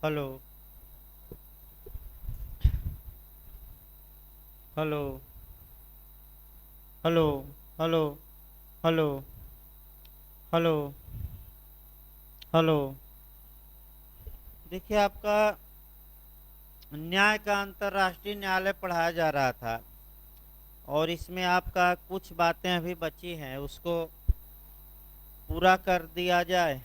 Hello. Hello. Hello. Hello. Hello. Hello. Hello. देखिए, आपका न्याय का अंतर्राष्ट्रीय न्यायालय पढ़ाया जा रहा था और इसमें आपका कुछ बातें अभी बची हैं, उसको पूरा कर दिया जाए।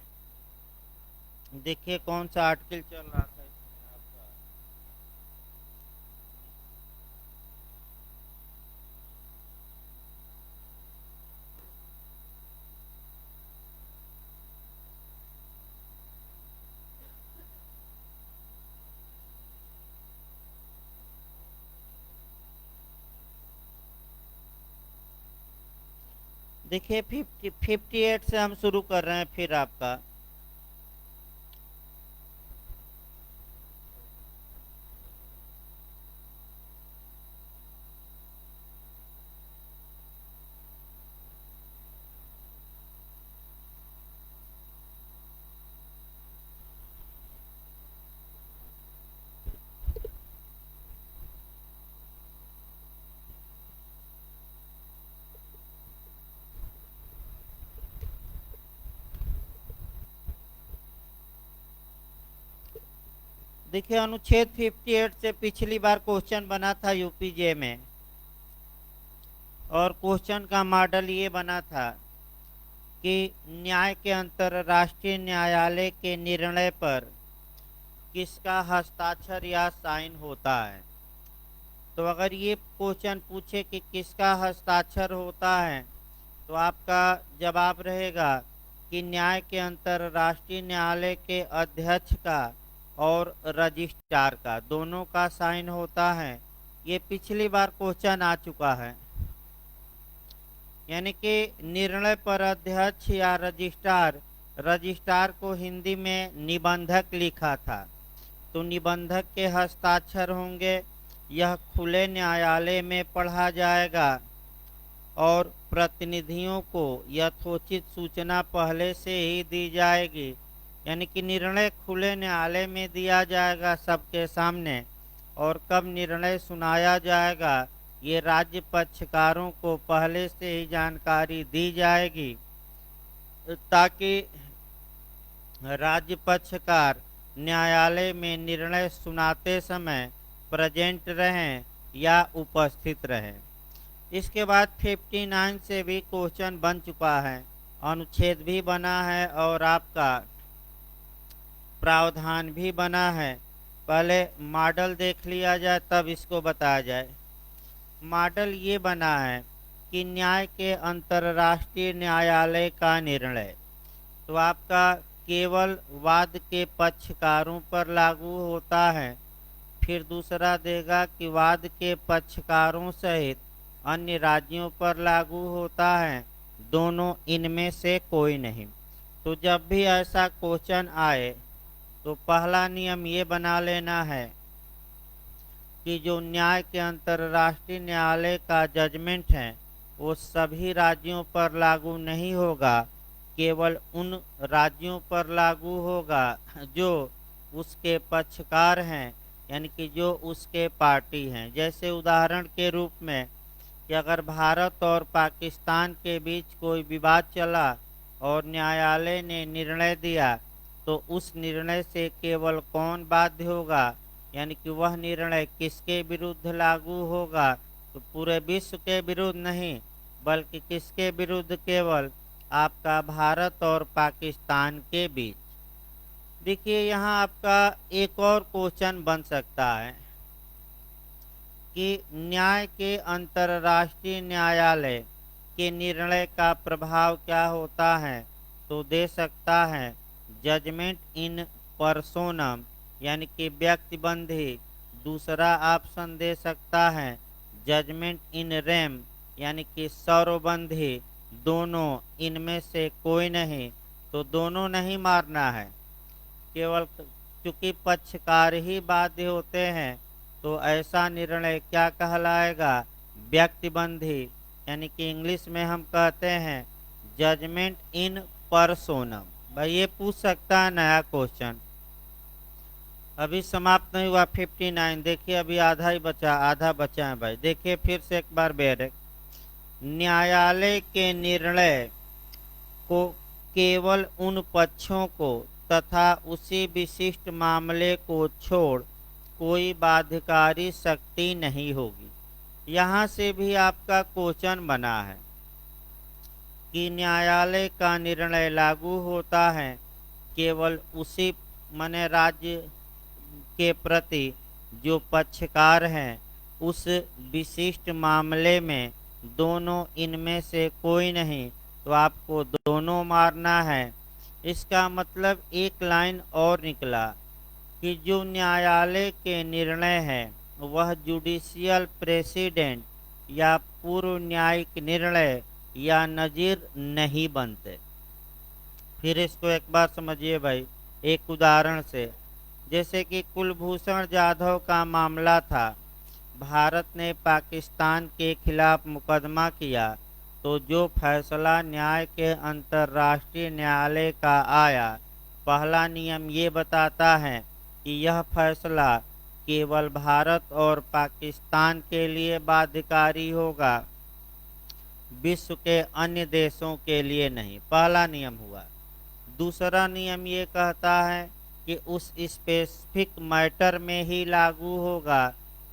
देखिए कौन सा आर्टिकल चल रहा था इसमें आपका। देखिए 58 से हम शुरू कर रहे हैं फिर आपका। देखिए अनुच्छेद 58 से पिछली बार क्वेश्चन बना था यूपीजे में, और क्वेश्चन का मॉडल ये बना था कि न्याय के अंतर्राष्ट्रीय न्यायालय के निर्णय पर किसका हस्ताक्षर या साइन होता है। तो अगर ये क्वेश्चन पूछे कि किसका हस्ताक्षर होता है, तो आपका जवाब रहेगा कि न्याय के अंतर्राष्ट्रीय न्यायालय के अध्यक्ष का और रजिस्ट्रार का, दोनों का साइन होता है। ये पिछली बार क्वेश्चन आ चुका है। यानी कि निर्णय पर अध्यक्ष या रजिस्ट्रार, रजिस्ट्रार को हिंदी में निबंधक लिखा था, तो निबंधक के हस्ताक्षर होंगे। यह खुले न्यायालय में पढ़ा जाएगा और प्रतिनिधियों को यथोचित सूचना पहले से ही दी जाएगी। यानी कि निर्णय खुले न्यायालय में दिया जाएगा सबके सामने, और कब निर्णय सुनाया जाएगा ये राज्य पक्षकारों को पहले से ही जानकारी दी जाएगी, ताकि राज्य पक्षकार न्यायालय में निर्णय सुनाते समय प्रेजेंट रहें या उपस्थित रहें। इसके बाद 59 से भी क्वेश्चन बन चुका है, अनुच्छेद भी बना है और आपका प्रावधान भी बना है। पहले मॉडल देख लिया जाए तब इसको बताया जाए। मॉडल ये बना है कि न्याय के अंतर्राष्ट्रीय न्यायालय का निर्णय तो आपका केवल वाद के पक्षकारों पर लागू होता है। फिर दूसरा देगा कि वाद के पक्षकारों सहित अन्य राज्यों पर लागू होता है, दोनों इनमें से कोई नहीं। तो जब भी ऐसा क्वेश्चन आए तो पहला नियम ये बना लेना है कि जो न्याय के अंतर्राष्ट्रीय न्यायालय का जजमेंट है वो सभी राज्यों पर लागू नहीं होगा, केवल उन राज्यों पर लागू होगा जो उसके पक्षकार हैं, यानी कि जो उसके पार्टी हैं। जैसे उदाहरण के रूप में कि अगर भारत और पाकिस्तान के बीच कोई विवाद चला और न्यायालय ने निर्णय दिया, तो उस निर्णय से केवल कौन बाध्य होगा, यानी कि वह निर्णय किसके विरुद्ध लागू होगा, तो पूरे विश्व के विरुद्ध नहीं, बल्कि किसके विरुद्ध, केवल आपका भारत और पाकिस्तान के बीच। देखिए यहाँ आपका एक और क्वेश्चन बन सकता है कि न्याय के अंतर्राष्ट्रीय न्यायालय के निर्णय का प्रभाव क्या होता है। तो दे सकता है जजमेंट इन पर्सोनम, यानी कि व्यक्तिबंधी। दूसरा ऑप्शन दे सकता है जजमेंट इन रेम, यानी कि सर्वबंधी। दोनों इनमें से कोई नहीं, तो दोनों नहीं मारना है, केवल चूंकि पक्षकार ही बाध्य होते हैं तो ऐसा निर्णय क्या कहलाएगा, व्यक्तिबंधी। यानी कि इंग्लिश में हम कहते हैं जजमेंट इन पर्सोनम। भाई ये पूछ सकता है नया क्वेश्चन। अभी समाप्त नहीं हुआ 59। देखिए अभी आधा ही बचा, आधा बचा है भाई। देखिए फिर से एक बार बेर, न्यायालय के निर्णय को केवल उन पक्षों को तथा उसी विशिष्ट मामले को छोड़ कोई बाध्यकारी शक्ति नहीं होगी। यहाँ से भी आपका क्वेश्चन बना है कि न्यायालय का निर्णय लागू होता है केवल उसी माने राज्य के प्रति जो पक्षकार हैं उस विशिष्ट मामले में, दोनों इनमें से कोई नहीं, तो आपको दोनों मारना है। इसका मतलब एक लाइन और निकला कि जो न्यायालय के निर्णय है वह जुडिशियल प्रेसिडेंट या पूर्व न्यायिक निर्णय या नजीर नहीं बनते। फिर इसको एक बार समझिए भाई, एक उदाहरण से। जैसे कि कुलभूषण जाधव का मामला था, भारत ने पाकिस्तान के खिलाफ मुकदमा किया, तो जो फैसला न्याय के अंतर्राष्ट्रीय न्यायालय का आया, पहला नियम ये बताता है कि यह फैसला केवल भारत और पाकिस्तान के लिए बाध्यकारी होगा, विश्व के अन्य देशों के लिए नहीं। पहला नियम हुआ। दूसरा नियम ये कहता है कि उस स्पेसिफिक मैटर में ही लागू होगा,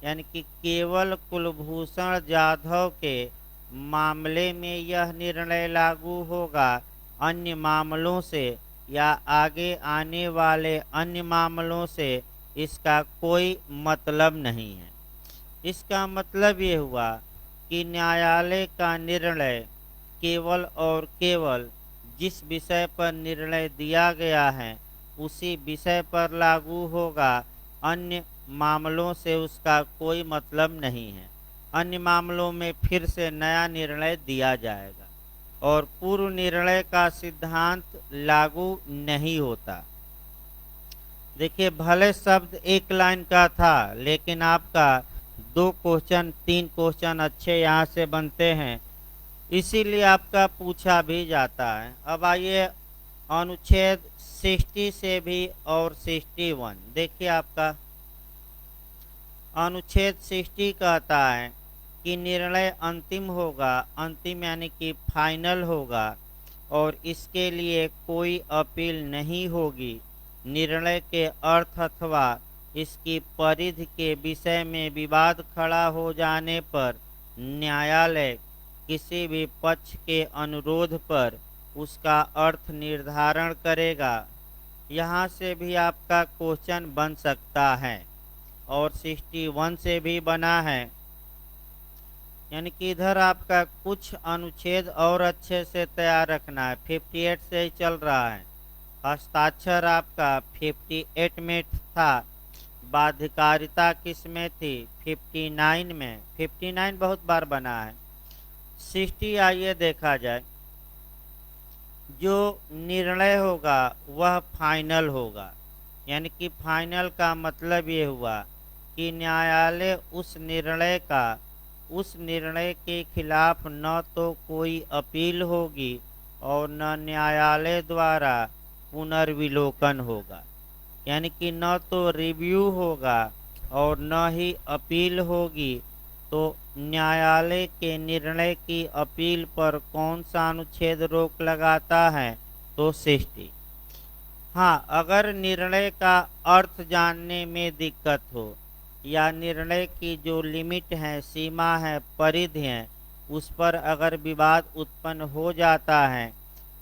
यानी कि केवल कुलभूषण जाधव के मामले में यह निर्णय लागू होगा, अन्य मामलों से या आगे आने वाले अन्य मामलों से इसका कोई मतलब नहीं है। इसका मतलब ये हुआ कि न्यायालय का निर्णय केवल और केवल जिस विषय पर निर्णय दिया गया है उसी विषय पर लागू होगा, अन्य मामलों से उसका कोई मतलब नहीं है। अन्य मामलों में फिर से नया निर्णय दिया जाएगा और पूर्व निर्णय का सिद्धांत लागू नहीं होता। देखिए भले शब्द एक लाइन का था, लेकिन आपका 2 क्वेश्चन 3 क्वेश्चन अच्छे यहाँ से बनते हैं, इसीलिए आपका पूछा भी जाता है। अब आइए अनुच्छेद 60 से भी और 61 देखिए। आपका अनुच्छेद 60 कहता है कि निर्णय अंतिम होगा, अंतिम यानी कि फाइनल होगा, और इसके लिए कोई अपील नहीं होगी। निर्णय के अर्थ अथवा इसकी परिधि के विषय में विवाद खड़ा हो जाने पर न्यायालय किसी भी पक्ष के अनुरोध पर उसका अर्थ निर्धारण करेगा। यहाँ से भी आपका क्वेश्चन बन सकता है और 61 से भी बना है, यानी कि इधर आपका कुछ अनुच्छेद और अच्छे से तैयार रखना है। 58 से ही चल रहा है, हस्ताक्षर आपका 58 में था, बाध्यकारिता किस में थी? 59 में। 59 बहुत बार बना है। 60 आइए देखा जाए। जो निर्णय होगा वह फाइनल होगा, यानी कि फाइनल का मतलब ये हुआ कि न्यायालय उस निर्णय के खिलाफ न तो कोई अपील होगी और न न्यायालय द्वारा पुनर्विलोकन होगा, यानी कि न तो रिव्यू होगा और न ही अपील होगी। तो न्यायालय के निर्णय की अपील पर कौन सा अनुच्छेद रोक लगाता है? तो 60। हाँ, अगर निर्णय का अर्थ जानने में दिक्कत हो या निर्णय की जो लिमिट है, सीमा है, परिधि है, उस पर अगर विवाद उत्पन्न हो जाता है,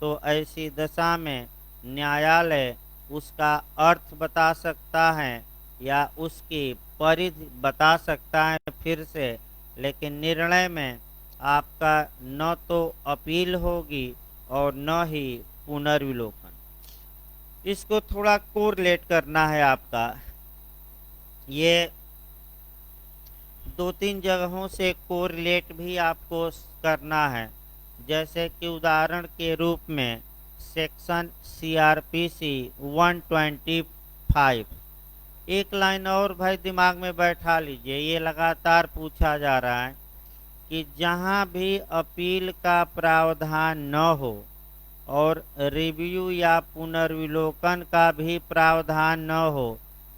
तो ऐसी दशा में न्यायालय उसका अर्थ बता सकता है या उसकी परिधि बता सकता है फिर से, लेकिन निर्णय में आपका न तो अपील होगी और न ही पुनर्विलोकन। इसको थोड़ा कोरिलेट करना है आपका, ये 2-3 जगहों से कोरिलेट भी आपको करना है। जैसे कि उदाहरण के रूप में सेक्शन CRPC 125। एक लाइन और भाई दिमाग में बैठा लीजिए, ये लगातार पूछा जा रहा है कि जहां भी अपील का प्रावधान न हो और रिव्यू या पुनर्विलोकन का भी प्रावधान न हो,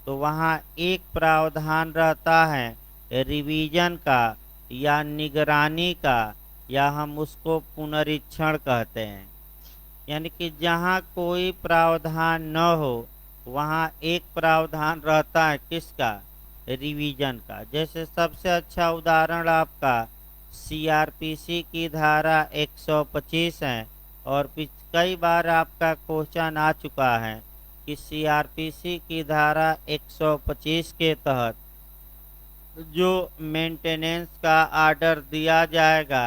तो वहाँ एक प्रावधान रहता है रिवीजन का या निगरानी का, या हम उसको पुनरीक्षण कहते हैं। यानी कि जहाँ कोई प्रावधान न हो वहाँ एक प्रावधान रहता है किसका, रिवीजन का। जैसे सबसे अच्छा उदाहरण आपका सीआरपीसी की धारा 125 है, और कई बार आपका क्वेश्चन आ चुका है कि सीआरपीसी की धारा 125 के तहत जो मेंटेनेंस का ऑर्डर दिया जाएगा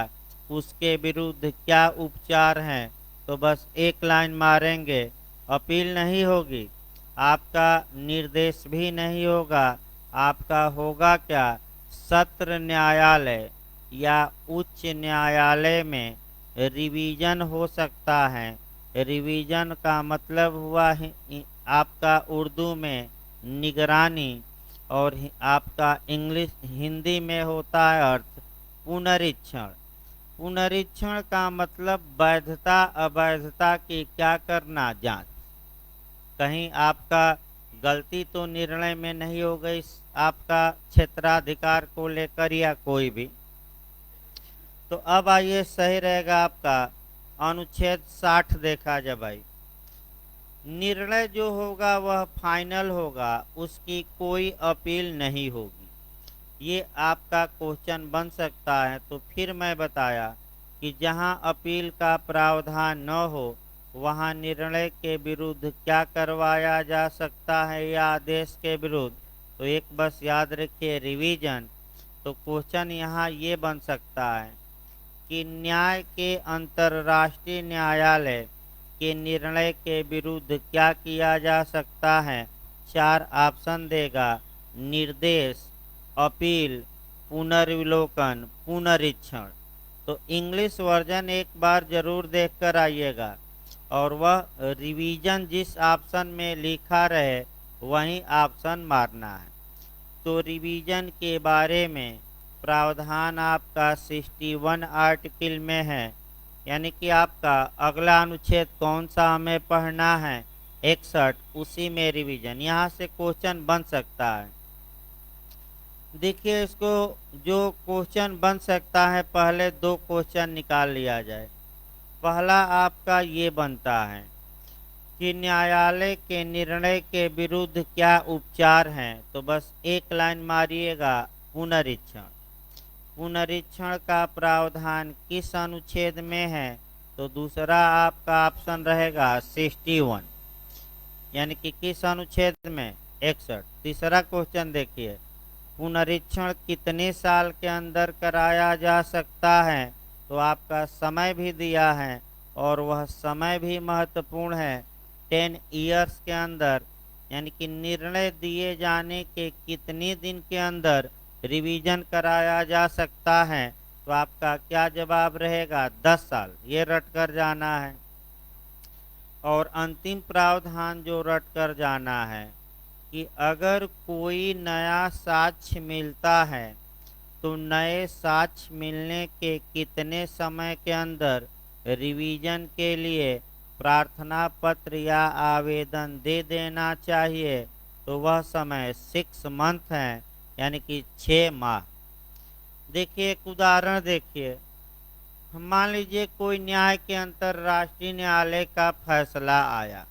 उसके विरुद्ध क्या उपचार हैं। तो बस एक लाइन मारेंगे, अपील नहीं होगी, आपका निर्देश भी नहीं होगा, आपका होगा क्या, सत्र न्यायालय या उच्च न्यायालय में रिवीजन हो सकता है। रिवीजन का मतलब हुआ आपका उर्दू में निगरानी, और आपका इंग्लिश हिंदी में होता है अर्थ पुनरीक्षण। पुनरीक्षण का मतलब वैधता अवैधता की क्या करना, जांच। कहीं आपका गलती तो निर्णय में नहीं हो गई आपका क्षेत्राधिकार को लेकर या कोई भी। तो अब आइए सही रहेगा आपका अनुच्छेद 60 देखा जाए भाई। निर्णय जो होगा वह फाइनल होगा, उसकी कोई अपील नहीं होगी। ये आपका क्वेश्चन बन सकता है। तो फिर मैं बताया कि जहां अपील का प्रावधान न हो वहां निर्णय के विरुद्ध क्या करवाया जा सकता है या आदेश के विरुद्ध। तो एक बस याद रखिए रिवीजन। तो क्वेश्चन यहाँ ये बन सकता है कि न्याय के अंतर्राष्ट्रीय न्यायालय के निर्णय के विरुद्ध क्या किया जा सकता है। 4 ऑप्शन देगा, निर्देश, अपील, पुनर्विलोकन, पुनरीक्षण। तो इंग्लिश वर्जन एक बार जरूर देख कर आइएगा, और वह रिवीजन जिस ऑप्शन में लिखा रहे वही ऑप्शन मारना है। तो रिवीजन के बारे में प्रावधान आपका 61 आर्टिकल में है। यानी कि आपका अगला अनुच्छेद कौन सा हमें पढ़ना है, 61, उसी में रिवीजन। यहाँ से क्वेश्चन बन सकता है। देखिए इसको जो क्वेश्चन बन सकता है पहले 2 क्वेश्चन निकाल लिया जाए। पहला आपका ये बनता है कि न्यायालय के निर्णय के विरुद्ध क्या उपचार हैं। तो बस एक लाइन मारिएगा, पुनरीक्षण। पुनरीक्षण का प्रावधान किस अनुच्छेद में है। तो दूसरा आपका ऑप्शन रहेगा 61, यानी कि किस अनुच्छेद में, 61। तीसरा क्वेश्चन देखिए, पुनरीक्षण कितने साल के अंदर कराया जा सकता है। तो आपका समय भी दिया है, और वह समय भी महत्वपूर्ण है, 10 ईयर्स के अंदर। यानी कि निर्णय दिए जाने के कितने दिन के अंदर रिवीजन कराया जा सकता है। तो आपका क्या जवाब रहेगा, 10 साल। ये रट कर जाना है। और अंतिम प्रावधान जो रट कर जाना है कि अगर कोई नया साक्ष्य मिलता है तो नए साक्ष्य मिलने के कितने समय के अंदर रिवीजन के लिए प्रार्थना पत्र या आवेदन दे देना चाहिए। तो वह समय 6 मंथ है, यानी कि 6 माह। देखिए एक उदाहरण देखिए, मान लीजिए कोई न्याय के अंतर्राष्ट्रीय न्यायालय का फैसला आया।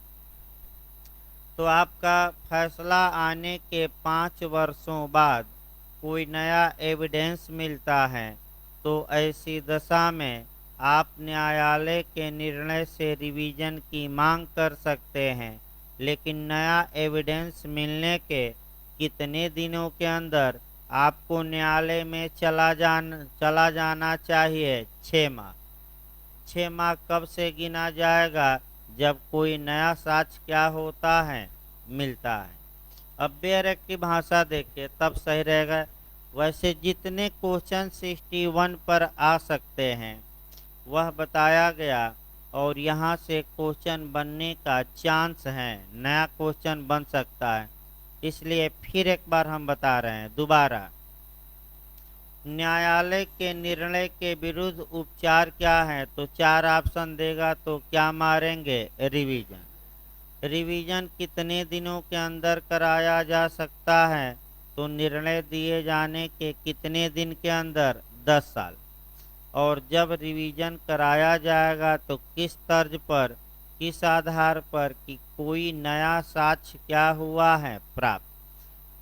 तो आपका फैसला आने के 5 वर्षों बाद कोई नया एविडेंस मिलता है। तो ऐसी दशा में आप न्यायालय के निर्णय से रिवीजन की मांग कर सकते हैं, लेकिन नया एविडेंस मिलने के कितने दिनों के अंदर आपको न्यायालय में चला जाना चाहिए, 6 माह। 6 माह कब से गिना जाएगा, जब कोई नया साक्ष्य क्या होता है, मिलता है। अब बेयर की भाषा देखिए तब सही रहेगा। वैसे जितने क्वेश्चन 61 पर आ सकते हैं वह बताया गया, और यहाँ से क्वेश्चन बनने का चांस है, नया क्वेश्चन बन सकता है। इसलिए फिर एक बार हम बता रहे हैं दोबारा, न्यायालय के निर्णय के विरुद्ध उपचार क्या है। तो 4 ऑप्शन देगा, तो क्या मारेंगे, रिवीजन। रिवीजन कितने दिनों के अंदर कराया जा सकता है, तो निर्णय दिए जाने के कितने दिन के अंदर, 10 साल। और जब रिवीजन कराया जाएगा तो किस तर्ज पर, किस आधार पर कि कोई नया साक्ष्य क्या हुआ है प्राप्त।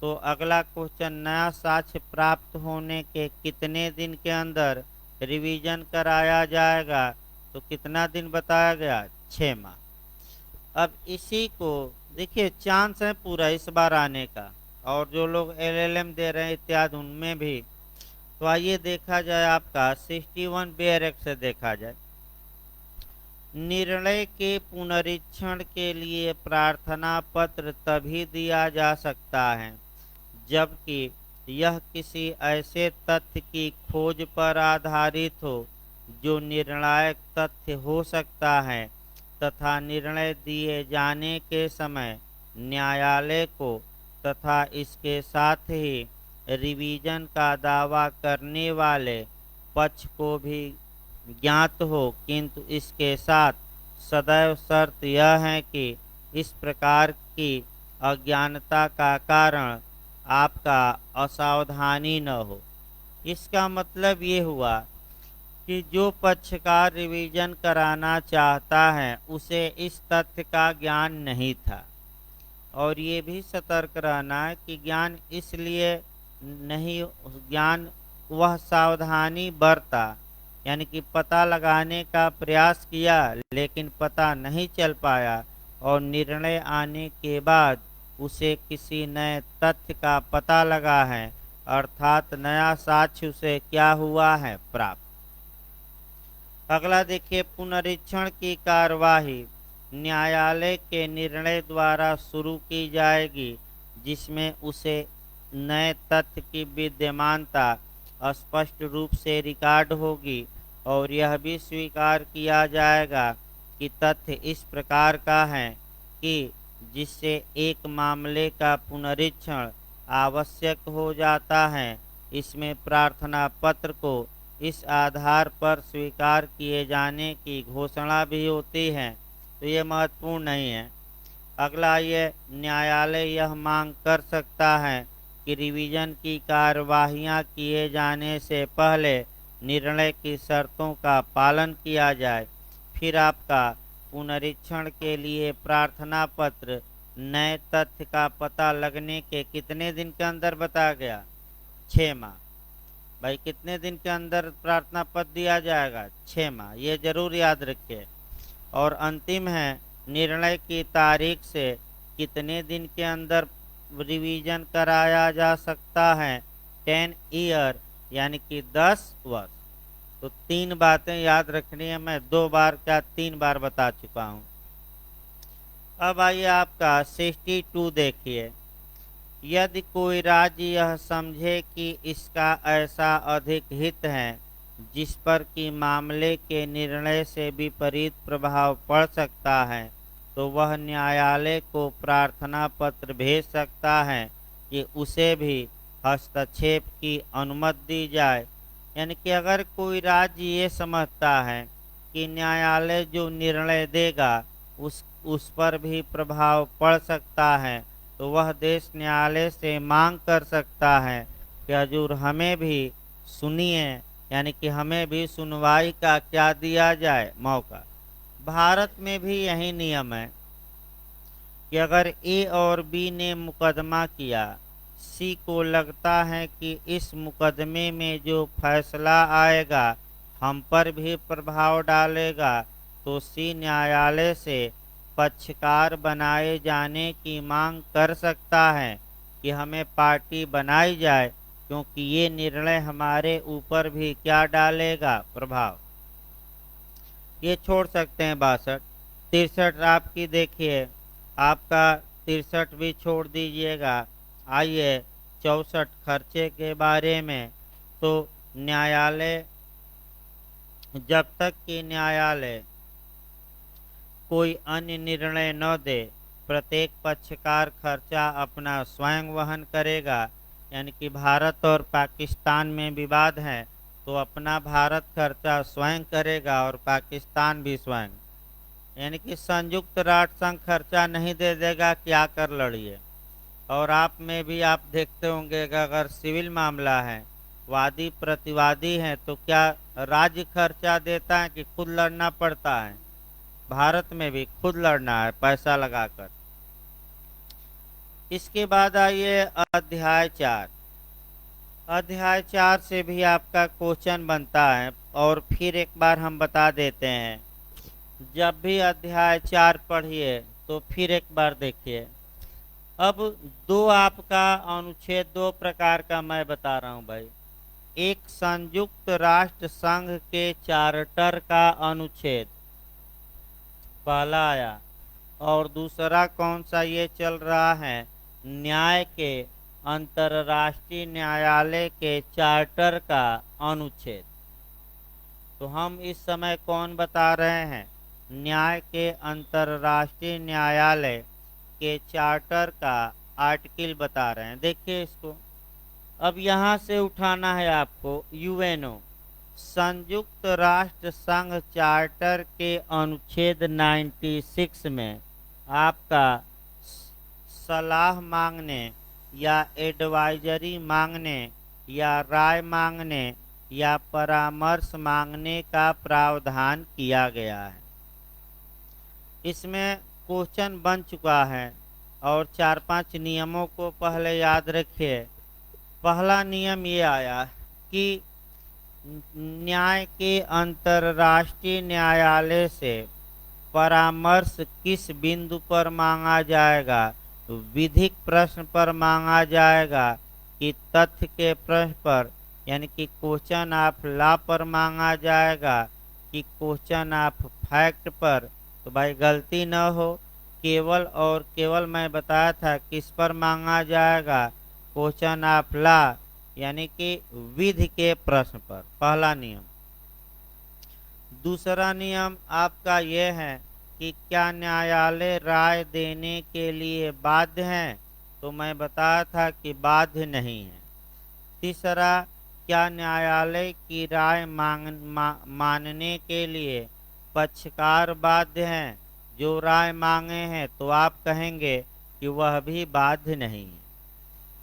तो अगला क्वेश्चन, नया साक्ष्य प्राप्त होने के कितने दिन के अंदर रिवीजन कराया जाएगा, तो कितना दिन बताया गया, 6 माह। अब इसी को देखिए, चांस है पूरा इस बार आने का, और जो लोग एलएलएम दे रहे हैं इत्यादि उनमें भी। तो आइए देखा जाए, आपका 61 बेयर एक्ट से देखा जाए। निर्णय के पुनरीक्षण के लिए प्रार्थना पत्र तभी दिया जा सकता है जबकि यह किसी ऐसे तथ्य की खोज पर आधारित हो जो निर्णायक तथ्य हो सकता है तथा निर्णय दिए जाने के समय न्यायालय को तथा इसके साथ ही रिवीजन का दावा करने वाले पक्ष को भी ज्ञात हो, किंतु इसके साथ सदैव शर्त यह है कि इस प्रकार की अज्ञानता का कारण आपका असावधानी न हो। इसका मतलब ये हुआ कि जो पक्षकार रिवीजन कराना चाहता है उसे इस तथ्य का ज्ञान नहीं था, और ये भी सतर्क रहना है कि ज्ञान इसलिए नहीं, ज्ञान वह सावधानी बरता, यानी कि पता लगाने का प्रयास किया लेकिन पता नहीं चल पाया, और निर्णय आने के बाद उसे किसी नए तथ्य का पता लगा है, अर्थात नया साक्ष्य उसे क्या हुआ है, प्राप्त। अगला देखिए, पुनरीक्षण की कार्यवाही न्यायालय के निर्णय द्वारा शुरू की जाएगी जिसमें उसे नए तथ्य की विद्यमानता स्पष्ट रूप से रिकॉर्ड होगी, और यह भी स्वीकार किया जाएगा कि तथ्य इस प्रकार का है कि जिससे एक मामले का पुनरीक्षण आवश्यक हो जाता है। इसमें प्रार्थना पत्र को इस आधार पर स्वीकार किए जाने की घोषणा भी होती है, तो ये महत्वपूर्ण नहीं है। अगला, ये न्यायालय यह मांग कर सकता है कि रिवीजन की कार्यवाहियां किए जाने से पहले निर्णय की शर्तों का पालन किया जाए। फिर आपका पुनरीक्षण के लिए प्रार्थना पत्र नए तथ्य का पता लगने के कितने दिन के अंदर बताया गया, 6 माह। भाई कितने दिन के अंदर प्रार्थना पत्र दिया जाएगा, 6 माह, ये जरूर याद रखिए। और अंतिम है, निर्णय की तारीख से कितने दिन के अंदर रिवीजन कराया जा सकता है, 10 ईयर, यानी कि 10 वर्ष। तो 3 बातें याद रखनी है, मैं 2 बार क्या 3 बार बता चुका हूँ। अब आइए आपका 62 देखिए। यदि कोई राज्य यह समझे कि इसका ऐसा अधिक हित है जिस पर कि मामले के निर्णय से विपरीत प्रभाव पड़ सकता है, तो वह न्यायालय को प्रार्थना पत्र भेज सकता है कि उसे भी हस्तक्षेप की अनुमति दी जाए। यानी कि अगर कोई राज्य ये समझता है कि न्यायालय जो निर्णय देगा उस पर भी प्रभाव पड़ सकता है, तो वह देश न्यायालय से मांग कर सकता है कि हजूर हमें भी सुनिए, यानी कि हमें भी सुनवाई का क्या दिया जाए, मौका। भारत में भी यही नियम है कि अगर ए और बी ने मुकदमा किया, सी को लगता है कि इस मुकदमे में जो फैसला आएगा हम पर भी प्रभाव डालेगा, तो सी न्यायालय से पक्षकार बनाए जाने की मांग कर सकता है कि हमें पार्टी बनाई जाए, क्योंकि ये निर्णय हमारे ऊपर भी क्या डालेगा, प्रभाव। ये छोड़ सकते हैं 62। 63 आपकी देखिए, आपका 63 भी छोड़ दीजिएगा। आइए 64 खर्चे के बारे में। तो न्यायालय, जब तक कि न्यायालय कोई अन्य निर्णय न दे, प्रत्येक पक्षकार खर्चा अपना स्वयं वहन करेगा। यानी कि भारत और पाकिस्तान में विवाद है तो अपना भारत खर्चा स्वयं करेगा और पाकिस्तान भी स्वयं। यानी कि संयुक्त राष्ट्र संघ खर्चा नहीं दे देगा, क्या कर लड़िए। और आप में भी आप देखते होंगे कि अगर सिविल मामला है, वादी प्रतिवादी हैं, तो क्या राज्य खर्चा देता है कि खुद लड़ना पड़ता है। भारत में भी खुद लड़ना है पैसा लगाकर। इसके बाद आइए अध्याय 4। अध्याय 4 से भी आपका क्वेश्चन बनता है, और फिर एक बार हम बता देते हैं, जब भी अध्याय 4 पढ़िए तो फिर एक बार देखिए। अब दो आपका अनुच्छेद, दो प्रकार का मैं बता रहा हूं भाई। एक संयुक्त राष्ट्र संघ के चार्टर का अनुच्छेद पहला आया, और दूसरा कौन सा ये चल रहा है, न्याय के अंतर्राष्ट्रीय न्यायालय के चार्टर का अनुच्छेद। तो हम इस समय कौन बता रहे हैं, न्याय के अंतर्राष्ट्रीय न्यायालय के चार्टर का आर्टिकल बता रहे हैं। देखिए इसको, अब यहाँ से उठाना है आपको यूएनओ, संयुक्त राष्ट्र संघ चार्टर के अनुच्छेद 96 में आपका सलाह मांगने या एडवाइजरी मांगने या राय मांगने या परामर्श मांगने का प्रावधान किया गया है। इसमें क्वेश्चन बन चुका है, और 4-5 नियमों को पहले याद रखिए। पहला नियम ये आया कि न्याय के अंतर्राष्ट्रीय न्यायालय से परामर्श किस बिंदु पर मांगा जाएगा, विधिक प्रश्न पर मांगा जाएगा कि तथ्य के प्रश्न पर, यानी कि क्वेश्चन ऑफ लॉ पर मांगा जाएगा कि क्वेश्चन ऑफ फैक्ट पर। तो भाई गलती न हो, केवल और केवल मैं बताया था किस पर मांगा जाएगा, क्वेश्चन ऑफ लॉ, यानी कि विधि के प्रश्न पर। पहला नियम। दूसरा नियम आपका यह है कि क्या न्यायालय राय देने के लिए बाध्य है, तो मैं बताया था कि बाध्य नहीं है। तीसरा, क्या न्यायालय की राय मानने के लिए पक्षकार बाध्य हैं, जो राय मांगे हैं, तो आप कहेंगे कि वह भी बाध्य नहीं है।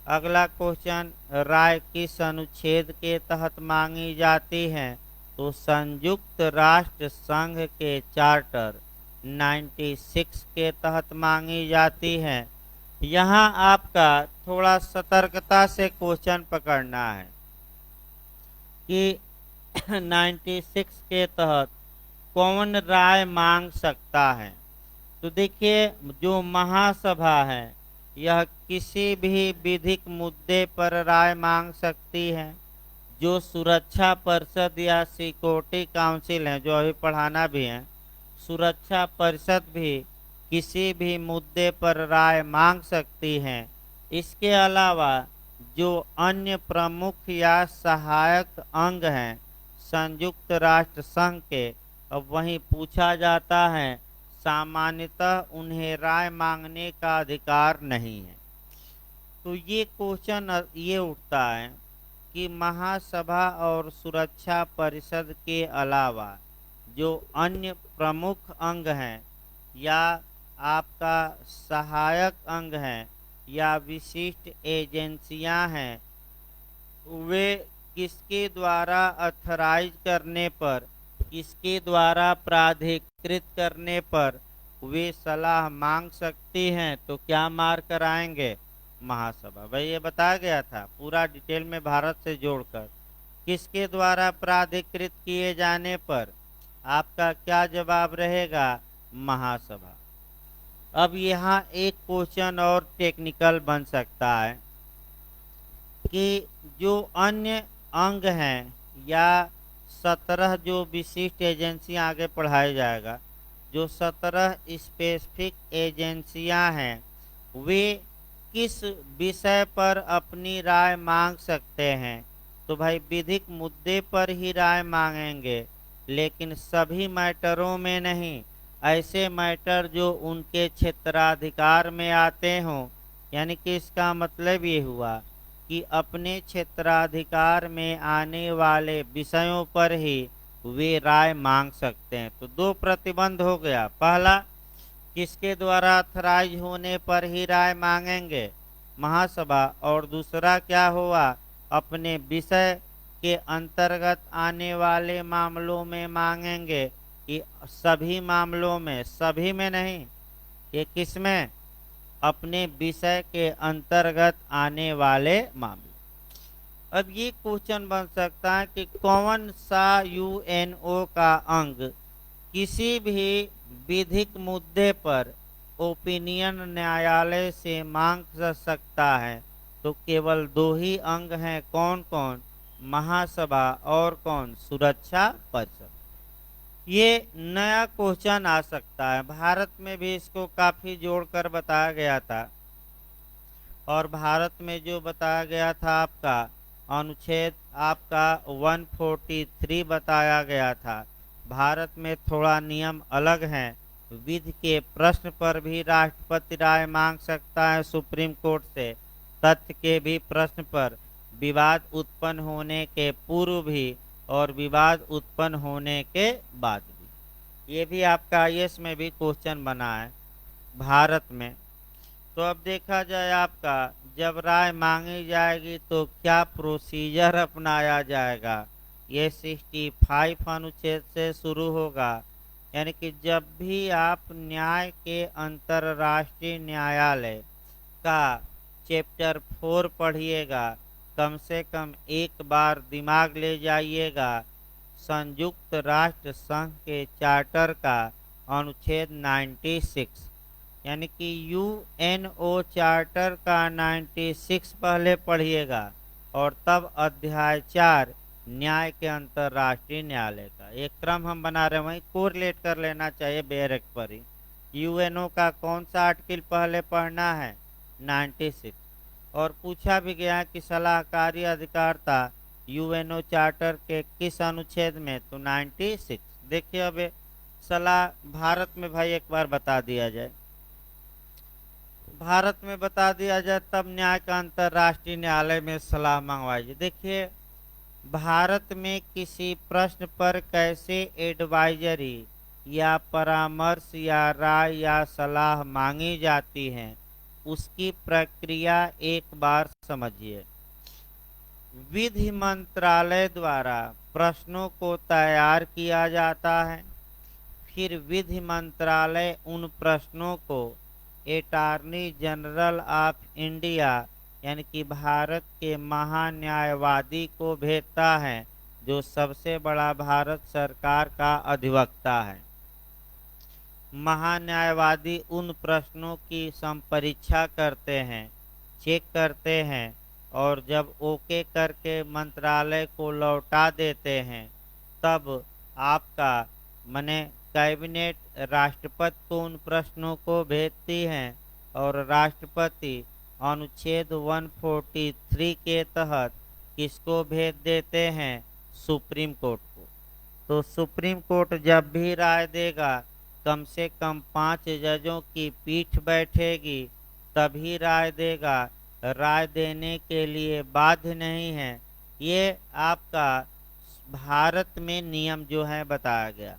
अगला क्वेश्चन, राय किस अनुच्छेद के तहत मांगी जाती है, तो संयुक्त राष्ट्र संघ के चार्टर 96 के तहत मांगी जाती है। यहाँ आपका थोड़ा सतर्कता से क्वेश्चन पकड़ना है कि 96 के तहत कौन राय मांग सकता है। तो देखिए, जो महासभा है यह किसी भी विधिक मुद्दे पर राय मांग सकती है। जो सुरक्षा परिषद या सिक्योरिटी काउंसिल है, जो अभी पढ़ाना भी है, सुरक्षा परिषद भी किसी भी मुद्दे पर राय मांग सकती है। इसके अलावा जो अन्य प्रमुख या सहायक अंग हैं संयुक्त राष्ट्र संघ के, अब वहीं पूछा जाता है, सामान्यतः उन्हें राय मांगने का अधिकार नहीं है। तो ये क्वेश्चन ये उठता है कि महासभा और सुरक्षा परिषद के अलावा जो अन्य प्रमुख अंग हैं या आपका सहायक अंग हैं या विशिष्ट एजेंसियां हैं, वे किसके द्वारा अथराइज करने पर, किसके द्वारा प्राधिकृत करने पर वे सलाह मांग सकती हैं, तो क्या मार्क कराएंगे, महासभा। भाई ये बताया गया था पूरा डिटेल में भारत से जोड़कर। किसके द्वारा प्राधिकृत किए जाने पर, आपका क्या जवाब रहेगा, महासभा। अब यहाँ एक क्वेश्चन और टेक्निकल बन सकता है कि जो अन्य अंग हैं या 17 जो विशिष्ट एजेंसियां, आगे पढ़ाया जाएगा, जो 17 स्पेसिफिक एजेंसियां हैं, वे किस विषय पर अपनी राय मांग सकते हैं। तो भाई विधिक मुद्दे पर ही राय मांगेंगे, लेकिन सभी मैटरों में नहीं। ऐसे मैटर जो उनके क्षेत्राधिकार में आते हों, यानी कि इसका मतलब ये हुआ कि अपने क्षेत्राधिकार में आने वाले विषयों पर ही वे राय मांग सकते हैं। तो दो प्रतिबंध हो गया, पहला किसके द्वारा अथराइज होने पर ही राय मांगेंगे, महासभा, और दूसरा क्या हुआ, अपने विषय के अंतर्गत आने वाले मामलों में मांगेंगे। कि सभी मामलों में, सभी में नहीं, ये किसमें, अपने विषय के अंतर्गत आने वाले मामले। अब ये क्वेश्चन बन सकता है कि कौन सा यूएनओ का अंग किसी भी विधिक मुद्दे पर ओपिनियन न्यायालय से मांग सकता है। तो केवल दो ही अंग हैं, कौन कौन, महासभा और कौन, सुरक्षा परिषद। ये नया क्वेश्चन आ सकता है, भारत में भी इसको काफी जोड़कर बताया गया था। और भारत में जो बताया गया था आपका अनुच्छेद आपका 143 बताया गया था। भारत में थोड़ा नियम अलग हैं। विधि के प्रश्न पर भी राष्ट्रपति राय मांग सकता है सुप्रीम कोर्ट से, तथ्य के भी प्रश्न पर, विवाद उत्पन्न होने के पूर्व भी और विवाद उत्पन्न होने के बाद भी। ये भी आपका आईएएस में भी क्वेश्चन बना है भारत में। तो अब देखा जाए आपका जब राय मांगी जाएगी तो क्या प्रोसीजर अपनाया जाएगा। ये 65 अनुच्छेद से शुरू होगा, यानी कि जब भी आप न्याय के अंतर्राष्ट्रीय न्यायालय का चैप्टर 4 पढ़िएगा, कम से कम एक बार दिमाग ले जाइएगा संयुक्त राष्ट्र संघ के चार्टर का अनुच्छेद 96, यानी कि यूएनओ चार्टर का 96 पहले पढ़िएगा और तब अध्याय 4 न्याय के अंतर्राष्ट्रीय न्यायालय का। एक क्रम हम बना रहे हैं, वहीं कोरिलेट कर लेना चाहिए बेरेक पर ही। यूएनओ का कौन सा आर्टिकल पहले पढ़ना है, 96। और पूछा भी गया है कि सलाहकारी अधिकारता यूएनओ चार्टर के किस अनुच्छेद में, तो 96। देखिए अब सलाह भारत में भाई एक बार बता दिया जाए, भारत में बता दिया जाए तब न्याय का अंतर्राष्ट्रीय न्यायालय में सलाह मंगवाइए। देखिए भारत में किसी प्रश्न पर कैसे एडवाइजरी या परामर्श या राय या सलाह मांगी जाती है, उसकी प्रक्रिया एक बार समझिए। विधि मंत्रालय द्वारा प्रश्नों को तैयार किया जाता है, फिर विधि मंत्रालय उन प्रश्नों को अटॉर्नी जनरल ऑफ इंडिया यानी कि भारत के महान्यायवादी को भेजता है, जो सबसे बड़ा भारत सरकार का अधिवक्ता है। महान्यायवादी उन प्रश्नों की संपरीक्षा करते हैं, चेक करते हैं, और जब ओके करके मंत्रालय को लौटा देते हैं, तब आपका माने कैबिनेट राष्ट्रपति को उन प्रश्नों को भेजती है और राष्ट्रपति अनुच्छेद 143 के तहत किसको भेज देते हैं, सुप्रीम कोर्ट को। तो सुप्रीम कोर्ट जब भी राय देगा कम से कम 5 जजों की पीठ बैठेगी, तभी राय देगा। राय देने के लिए बाध्य नहीं है। ये आपका भारत में नियम जो है बताया गया।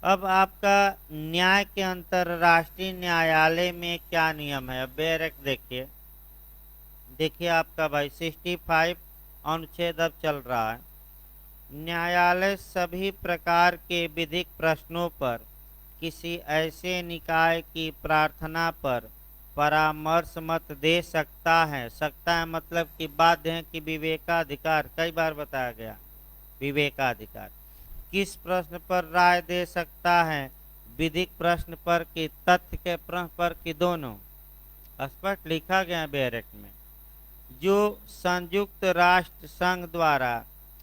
अब आपका न्याय के अंतर्राष्ट्रीय न्यायालय में क्या नियम है, अब बेरेक देखिए। देखिए आपका भाई 65 अनुच्छेद अब चल रहा है। न्यायालय सभी प्रकार के विधिक प्रश्नों पर किसी ऐसे निकाय की प्रार्थना पर परामर्श मत दे सकता है। सकता है मतलब कि बाध्य है कि विवेकाधिकार, कई बार बताया गया विवेकाधिकार। किस प्रश्न पर राय दे सकता है, विधिक प्रश्न पर कि तथ्य के प्रश्न पर कि दोनों, स्पष्ट लिखा गया बेरेक में। जो संयुक्त राष्ट्र संघ द्वारा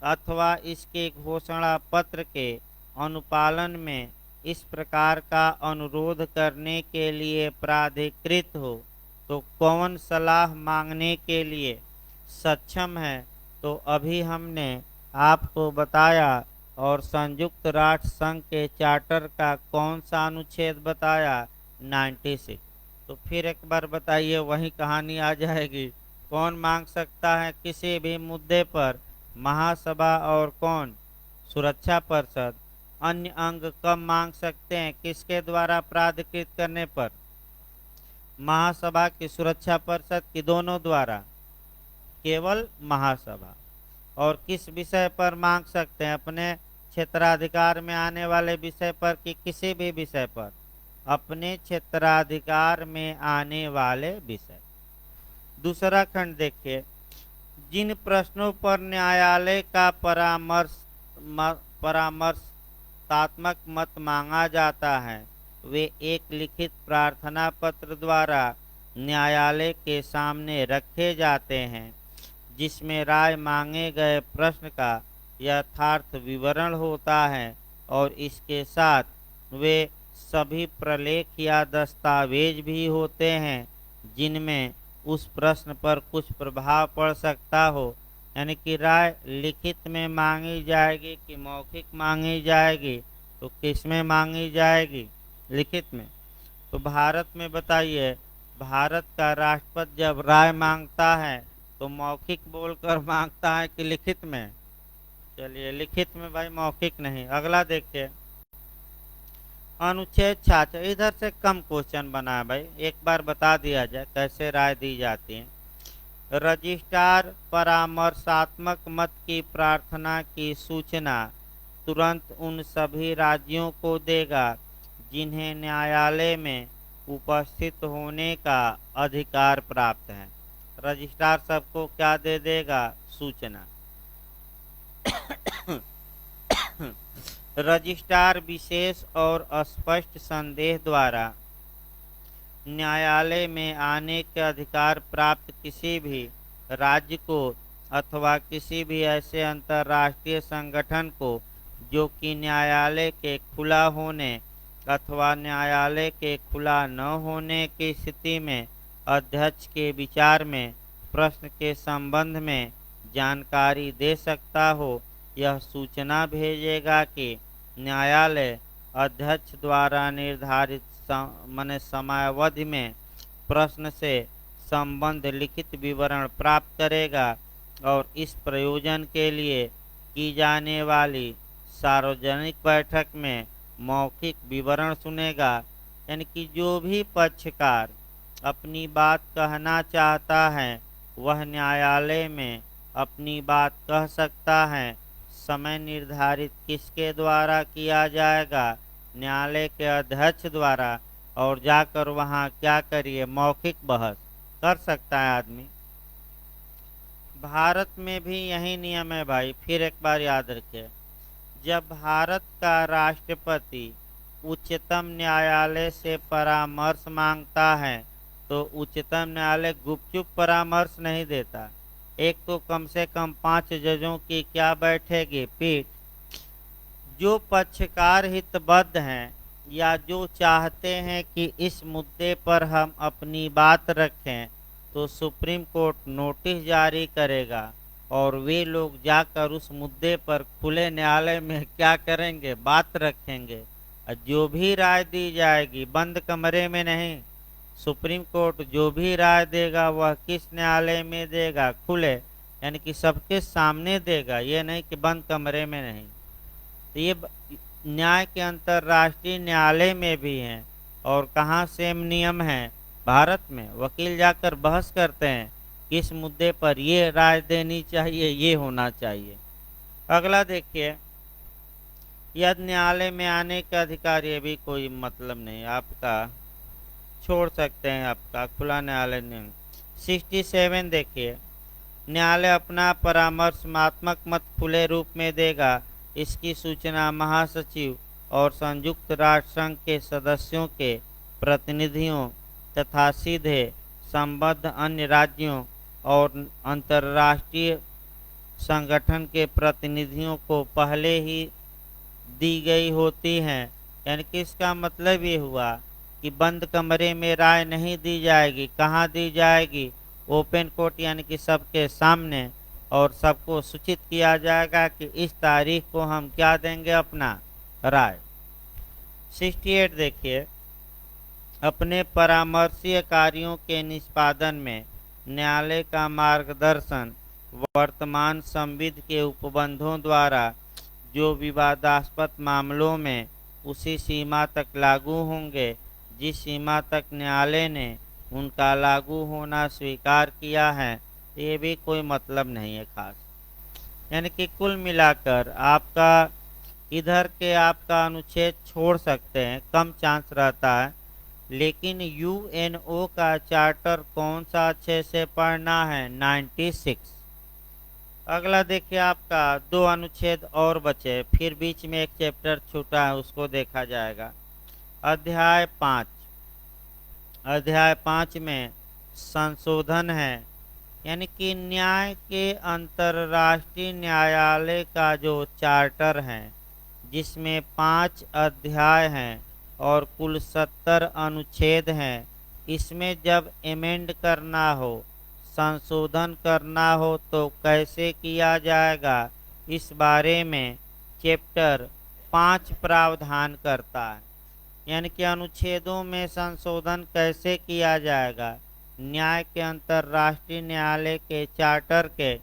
अथवा इसके घोषणा पत्र के अनुपालन में इस प्रकार का अनुरोध करने के लिए प्राधिकृत हो, तो कौन सलाह मांगने के लिए सक्षम है। तो अभी हमने आपको बताया, और संयुक्त राष्ट्र संघ के चार्टर का कौन सा अनुच्छेद बताया, 96। तो फिर एक बार बताइए, वही कहानी आ जाएगी। कौन मांग सकता है किसी भी मुद्दे पर, महासभा और कौन, सुरक्षा परिषद अन्य अंग कब मांग सकते हैं, किसके द्वारा प्राधिकृत करने पर? महासभा की, सुरक्षा परिषद की, दोनों द्वारा? केवल महासभा। और किस विषय पर मांग सकते हैं? अपने क्षेत्राधिकार में आने वाले विषय पर कि किसी भी विषय पर? अपने क्षेत्राधिकार में आने वाले विषय। दूसरा खंड देखिए, जिन प्रश्नों पर न्यायालय का परामर्शात्मक मत मांगा जाता है वे एक लिखित प्रार्थना पत्र द्वारा न्यायालय के सामने रखे जाते हैं, जिसमें राय मांगे गए प्रश्न का यथार्थ विवरण होता है और इसके साथ वे सभी प्रलेख या दस्तावेज भी होते हैं जिनमें उस प्रश्न पर कुछ प्रभाव पड़ सकता हो। यानी कि राय लिखित में मांगी जाएगी कि मौखिक मांगी जाएगी? तो किस में मांगी जाएगी? लिखित में। तो भारत में बताइए, भारत का राष्ट्रपति जब राय मांगता है तो मौखिक बोलकर मांगता है कि लिखित में? चलिए लिखित में भाई, मौखिक नहीं। अगला देखिए, अनुच्छेद 66। इधर से कम क्वेश्चन बना है भाई, एक बार बता दिया जाए कैसे राय दी जाती है। रजिस्ट्रार परामर्शात्मक मत की प्रार्थना की सूचना तुरंत उन सभी राज्यों को देगा जिन्हें न्यायालय में उपस्थित होने का अधिकार प्राप्त है। रजिस्ट्रार सबको क्या दे देगा? सूचना। रजिस्ट्रार विशेष और स्पष्ट संदेह द्वारा न्यायालय में आने के अधिकार प्राप्त किसी भी राज्य को अथवा किसी भी ऐसे अंतर्राष्ट्रीय संगठन को जो कि न्यायालय के खुला होने अथवा न्यायालय के खुला न होने की स्थिति में अध्यक्ष के विचार में प्रश्न के संबंध में जानकारी दे सकता हो, यह सूचना भेजेगा कि न्यायालय अध्यक्ष द्वारा निर्धारित समयावधि में प्रश्न से संबंध लिखित विवरण प्राप्त करेगा और इस प्रयोजन के लिए की जाने वाली सार्वजनिक बैठक में मौखिक विवरण सुनेगा। यानी कि जो भी पक्षकार अपनी बात कहना चाहता है वह न्यायालय में अपनी बात कह सकता है। समय निर्धारित किसके द्वारा किया जाएगा? न्यायालय के अध्यक्ष द्वारा। और जाकर वहाँ क्या करिए? मौखिक बहस कर सकता है आदमी। भारत में भी यही नियम है भाई, फिर एक बार याद रखिए। जब भारत का राष्ट्रपति उच्चतम न्यायालय से परामर्श मांगता है तो उच्चतम न्यायालय गुपचुप परामर्श नहीं देता। एक तो कम से कम 5 जजों की क्या बैठेगी? पीठ। जो पक्षकार हितबद्ध हैं या जो चाहते हैं कि इस मुद्दे पर हम अपनी बात रखें तो सुप्रीम कोर्ट नोटिस जारी करेगा और वे लोग जाकर उस मुद्दे पर खुले न्यायालय में क्या करेंगे? बात रखेंगे। और जो भी राय दी जाएगी बंद कमरे में नहीं, सुप्रीम कोर्ट जो भी राय देगा वह किस न्यायालय में देगा? खुले, यानी कि सबके सामने देगा, ये नहीं कि बंद कमरे में नहीं। तो ये न्याय के अंतर्राष्ट्रीय न्यायालय में भी हैं। और कहाँ सेम नियम है? भारत में। वकील जाकर बहस करते हैं किस मुद्दे पर ये राय देनी चाहिए, ये होना चाहिए। अगला देखिए, यदि न्यायालय में आने का अधिकार, ये भी कोई मतलब नहीं, आपका छोड़ सकते हैं, आपका खुला न्यायालय नहीं। 67 देखिए, न्यायालय अपना परामर्शात्मक मत खुले रूप में देगा। इसकी सूचना महासचिव और संयुक्त राष्ट्र संघ के सदस्यों के प्रतिनिधियों तथा सीधे संबद्ध अन्य राज्यों और अंतर्राष्ट्रीय संगठन के प्रतिनिधियों को पहले ही दी गई होती हैं। यानी कि इसका मतलब ये हुआ कि बंद कमरे में राय नहीं दी जाएगी। कहाँ दी जाएगी? ओपन कोर्ट, यानी कि सबके सामने। और सबको सूचित किया जाएगा कि इस तारीख को हम क्या देंगे? अपना राय। 68 देखिए, अपने परामर्शीय कार्यों के निष्पादन में न्यायालय का मार्गदर्शन वर्तमान संविधि के उपबंधों द्वारा जो विवादास्पद मामलों में उसी सीमा तक लागू होंगे जिस सीमा तक न्यायालय ने उनका लागू होना स्वीकार किया है। ये भी कोई मतलब नहीं है खास। यानी कि कुल मिलाकर आपका इधर के आपका अनुच्छेद छोड़ सकते हैं, कम चांस रहता है। लेकिन यूएनओ का चार्टर कौन सा अच्छे से पढ़ना है? 96। अगला देखिए, आपका दो अनुच्छेद और बचे, फिर बीच में एक चैप्टर छूटा है, उसको देखा जाएगा। अध्याय 5। अध्याय 5 में संशोधन है, यानी कि न्याय के अंतर्राष्ट्रीय न्यायालय का जो चार्टर है, जिसमें 5 अध्याय हैं और कुल 70 अनुच्छेद हैं। इसमें जब एमेंड करना हो, संशोधन करना हो तो कैसे किया जाएगा, इस बारे में चैप्टर 5 प्रावधान करता है। यानी कि अनुच्छेदों में संशोधन कैसे किया जाएगा न्याय के अंतर्राष्ट्रीय न्यायालय के चार्टर के,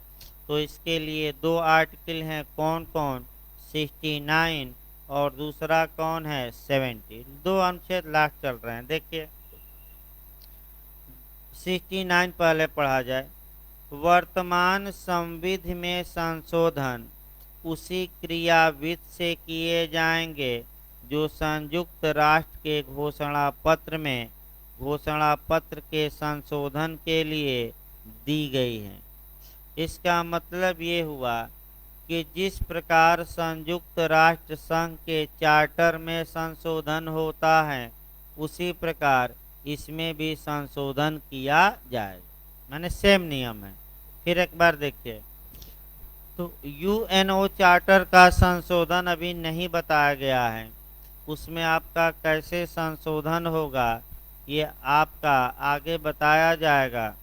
तो इसके लिए दो आर्टिकल हैं। कौन कौन? 69 और दूसरा कौन है? 70। दो अनुच्छेद लास्ट चल रहे हैं। देखिए 69 पहले पढ़ा जाए। वर्तमान संविधि में संशोधन उसी क्रियाविधि से किए जाएंगे जो संयुक्त राष्ट्र के घोषणा पत्र के संशोधन के लिए दी गई है। इसका मतलब ये हुआ कि जिस प्रकार संयुक्त राष्ट्र संघ के चार्टर में संशोधन होता है, उसी प्रकार इसमें भी संशोधन किया जाएगा। माने सेम नियम है। फिर एक बार देखिए, तो यूएनओ चार्टर का संशोधन अभी नहीं बताया गया है। उसमें आपका कैसे संशोधन होगा ये आपका आगे बताया जाएगा।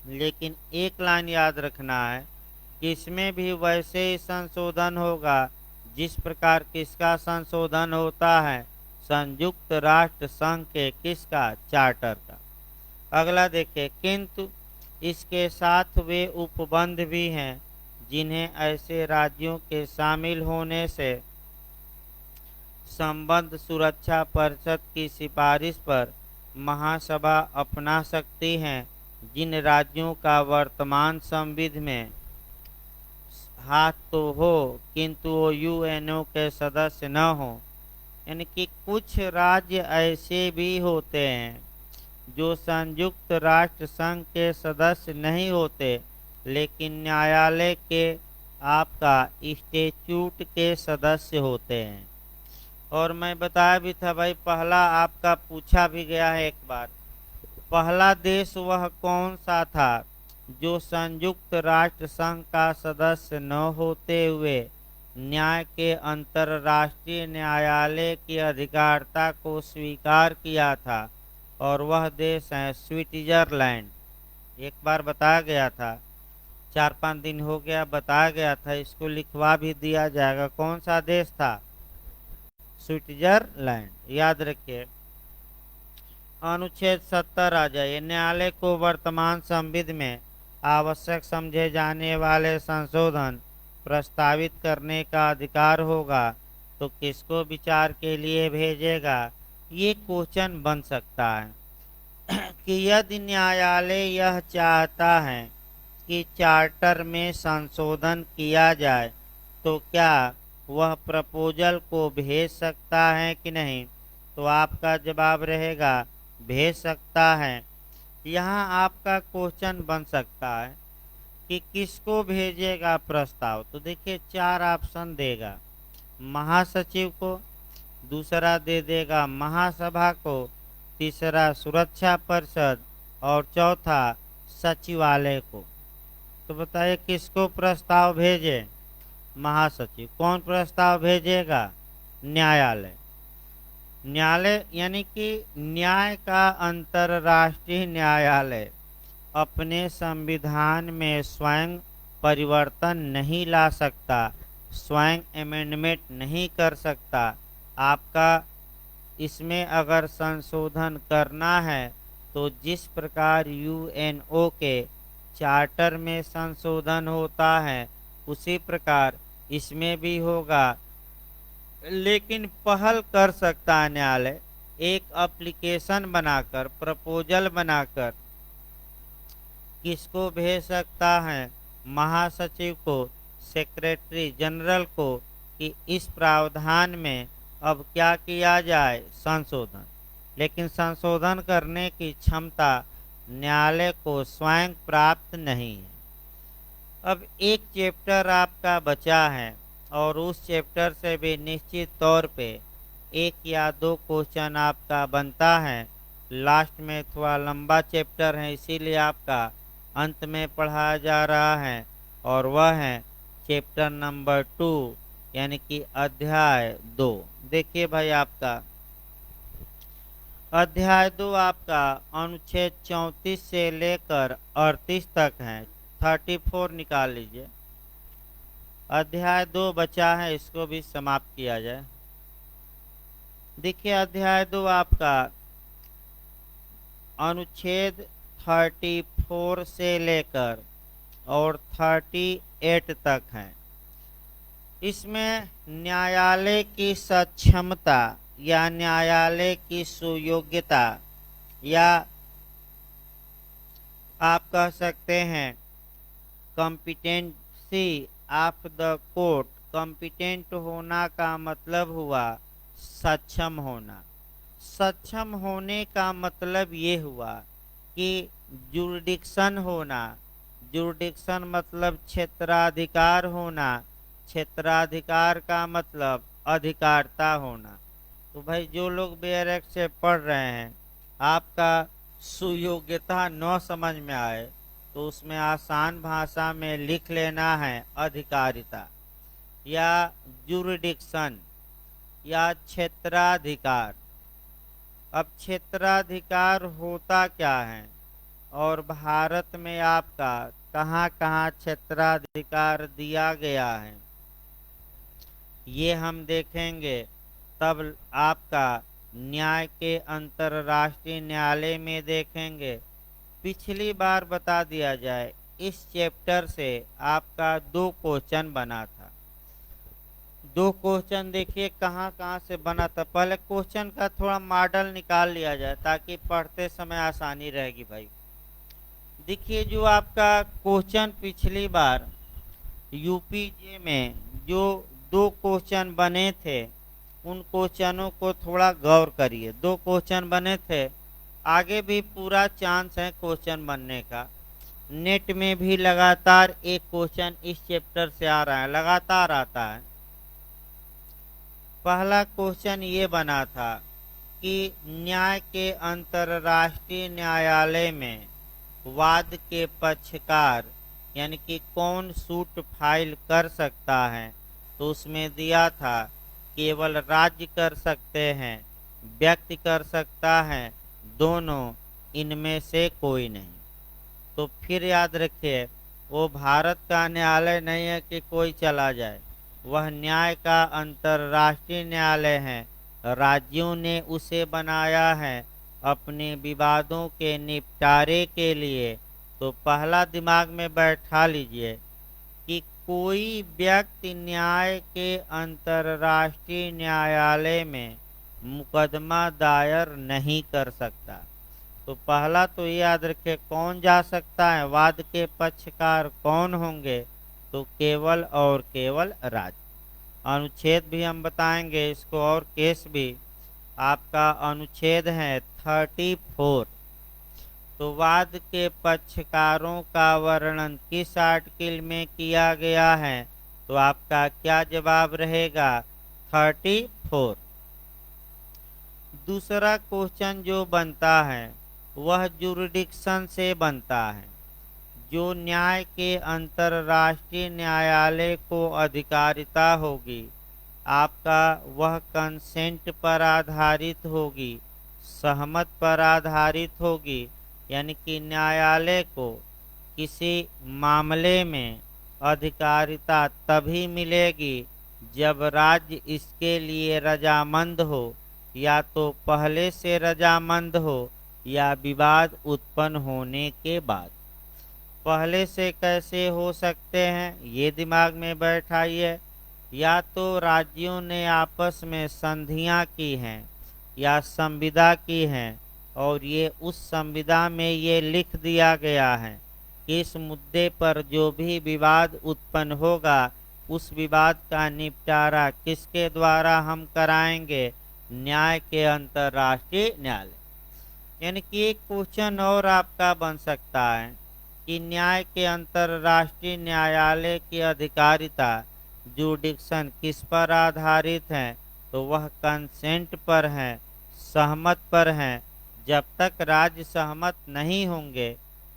लेकिन एक लाइन याद रखना है कि इसमें भी वैसे ही संशोधन होगा जिस प्रकार किसका संशोधन होता है? संयुक्त राष्ट्र संघ के किसका? चार्टर का। अगला देखिए, किंतु इसके साथ वे उपबंध भी हैं जिन्हें ऐसे राज्यों के शामिल होने से संबद्ध सुरक्षा परिषद की सिफारिश पर महासभा अपना सकती है, जिन राज्यों का वर्तमान संविधि में हाथ तो हो किंतु वो यूएनओ के सदस्य न हो। यानी कि कुछ राज्य ऐसे भी होते हैं जो संयुक्त राष्ट्र संघ के सदस्य नहीं होते, लेकिन न्यायालय के आपका स्टैट्यूट के सदस्य होते हैं। और मैं बताया भी था भाई, पहला आपका पूछा भी गया है एक बार, पहला देश वह कौन सा था जो संयुक्त राष्ट्र संघ का सदस्य न होते हुए न्याय के अंतर्राष्ट्रीय न्यायालय की अधिकारिता को स्वीकार किया था? और वह देश है स्विट्जरलैंड। एक बार बताया गया था, 4-5 दिन हो गया बताया गया था, इसको लिखवा भी दिया जाएगा। कौन सा देश था? स्विट्जरलैंड। याद रखिए। अनुच्छेद 70 आ जाइए। न्यायालय को वर्तमान संविधि में आवश्यक समझे जाने वाले संशोधन प्रस्तावित करने का अधिकार होगा, तो किसको विचार के लिए भेजेगा? ये क्वेश्चन बन सकता है कि यदि न्यायालय यह चाहता है कि चार्टर में संशोधन किया जाए, तो क्या वह प्रपोजल को भेज सकता है कि नहीं? तो आपका जवाब रहेगा भेज सकता है। यहाँ आपका क्वेश्चन बन सकता है कि किसको भेजेगा प्रस्ताव। तो देखिए 4 ऑप्शन देगा, महासचिव को, दूसरा दे देगा महासभा को, तीसरा सुरक्षा परिषद और चौथा सचिवालय को। तो बताइए किसको प्रस्ताव भेजे? महासचिव। कौन प्रस्ताव भेजेगा? न्यायालय। न्यायालय यानी कि न्याय का अंतर्राष्ट्रीय न्यायालय अपने संविधान में स्वयं परिवर्तन नहीं ला सकता, स्वयं अमेंडमेंट नहीं कर सकता। आपका इसमें अगर संशोधन करना है तो जिस प्रकार यूएनओ के चार्टर में संशोधन होता है, उसी प्रकार इसमें भी होगा। लेकिन पहल कर सकता है न्यायालय, एक एप्लीकेशन बनाकर, प्रपोजल बनाकर किसको भेज सकता है, महासचिव को, सेक्रेटरी जनरल को, कि इस प्रावधान में अब क्या किया जाए, संशोधन। लेकिन संशोधन करने की क्षमता न्यायालय को स्वयं प्राप्त नहीं है। अब एक चैप्टर आपका बचा है और उस चैप्टर से भी निश्चित तौर पे एक या दो क्वेश्चन आपका बनता है। लास्ट में थोड़ा लंबा चैप्टर है, इसीलिए आपका अंत में पढ़ाया जा रहा है, और वह है चैप्टर नंबर 2 यानी कि अध्याय 2। देखिए भाई, आपका अध्याय 2 आपका अनुच्छेद 34 से लेकर 38 तक है। 34 निकाल लीजिए। अध्याय 2 बचा है, इसको भी समाप्त किया जाए। देखिए, अध्याय 2 आपका अनुच्छेद 34 से लेकर और 38 तक है। इसमें न्यायालय की सक्षमता या न्यायालय की सुयोग्यता, या आप कह सकते हैं competency of the court. Competent होना का मतलब हुआ सक्षम होना। सक्षम होने का मतलब ये हुआ कि जुरिडिक्शन होना। जुरिडिक्शन मतलब क्षेत्राधिकार होना। क्षेत्राधिकार का मतलब अधिकारता होना। तो भाई, जो लोग बेरक से पढ़ रहे हैं, आपका सुयोग्यता न समझ में आए तो उसमें आसान भाषा में लिख लेना है अधिकारिता, या जुरिडिक्शन, या क्षेत्राधिकार। अब क्षेत्राधिकार होता क्या है और भारत में आपका कहाँ कहाँ क्षेत्राधिकार दिया गया है, ये हम देखेंगे। तब आपका न्याय के अंतर्राष्ट्रीय न्यायालय में देखेंगे। पिछली बार बता दिया जाए, इस चैप्टर से आपका 2 क्वेश्चन बना था। 2 क्वेश्चन देखिए कहाँ कहाँ से बना था। पहले क्वेश्चन का थोड़ा मॉडल निकाल लिया जाए ताकि पढ़ते समय आसानी रहेगी भाई। देखिए, जो आपका क्वेश्चन पिछली बार यूपीजे में जो 2 क्वेश्चन बने थे, उन क्वेश्चनों को थोड़ा गौर करिए। 2 क्वेश्चन बने थे, आगे भी पूरा चांस है क्वेश्चन बनने का। नेट में भी लगातार एक क्वेश्चन इस चैप्टर से आ रहा है, लगातार आता है। पहला क्वेश्चन ये बना था कि न्याय के अंतर्राष्ट्रीय न्यायालय में वाद के पक्षकार यानी कि कौन सूट फाइल कर सकता है। तो उसमें दिया था केवल राज्य कर सकते हैं, व्यक्ति कर सकता है, दोनों, इनमें से कोई नहीं। तो फिर याद रखिए, वो भारत का न्यायालय नहीं है कि कोई चला जाए, वह न्याय का अंतर्राष्ट्रीय न्यायालय है। राज्यों ने उसे बनाया है अपने विवादों के निपटारे के लिए। तो पहला दिमाग में बैठा लीजिए कि कोई व्यक्ति न्याय के अंतर्राष्ट्रीय न्यायालय में मुकदमा दायर नहीं कर सकता। तो पहला तो ये याद रखे, कौन जा सकता है, वाद के पक्षकार कौन होंगे, तो केवल और केवल राज्य। अनुच्छेद भी हम बताएंगे इसको, और केस भी। आपका अनुच्छेद है 34। तो वाद के पक्षकारों का वर्णन किस आर्टिकल में किया गया है, तो आपका क्या जवाब रहेगा, 34। दूसरा क्वेश्चन जो बनता है वह जुरिडिक्शन से बनता है। जो न्याय के अंतर्राष्ट्रीय न्यायालय को अधिकारिता होगी, आपका वह कंसेंट पर आधारित होगी, सहमत पर आधारित होगी। यानी कि न्यायालय को किसी मामले में अधिकारिता तभी मिलेगी जब राज्य इसके लिए रजामंद हो, या तो पहले से रजामंद हो या विवाद उत्पन्न होने के बाद। पहले से कैसे हो सकते हैं, ये दिमाग में बैठाइए। या तो राज्यों ने आपस में संधियां की हैं या संविदा की हैं, और ये उस संविदा में ये लिख दिया गया है कि इस मुद्दे पर जो भी विवाद उत्पन्न होगा उस विवाद का निपटारा किसके द्वारा हम कराएंगे? न्याय के अंतर्राष्ट्रीय न्यायालय। यानी कि एक क्वेश्चन और आपका बन सकता है कि न्याय के अंतर्राष्ट्रीय न्यायालय की अधिकारिता जुडिक्शन किस पर आधारित है? तो वह कंसेंट पर है, सहमत पर है। जब तक राज्य सहमत नहीं होंगे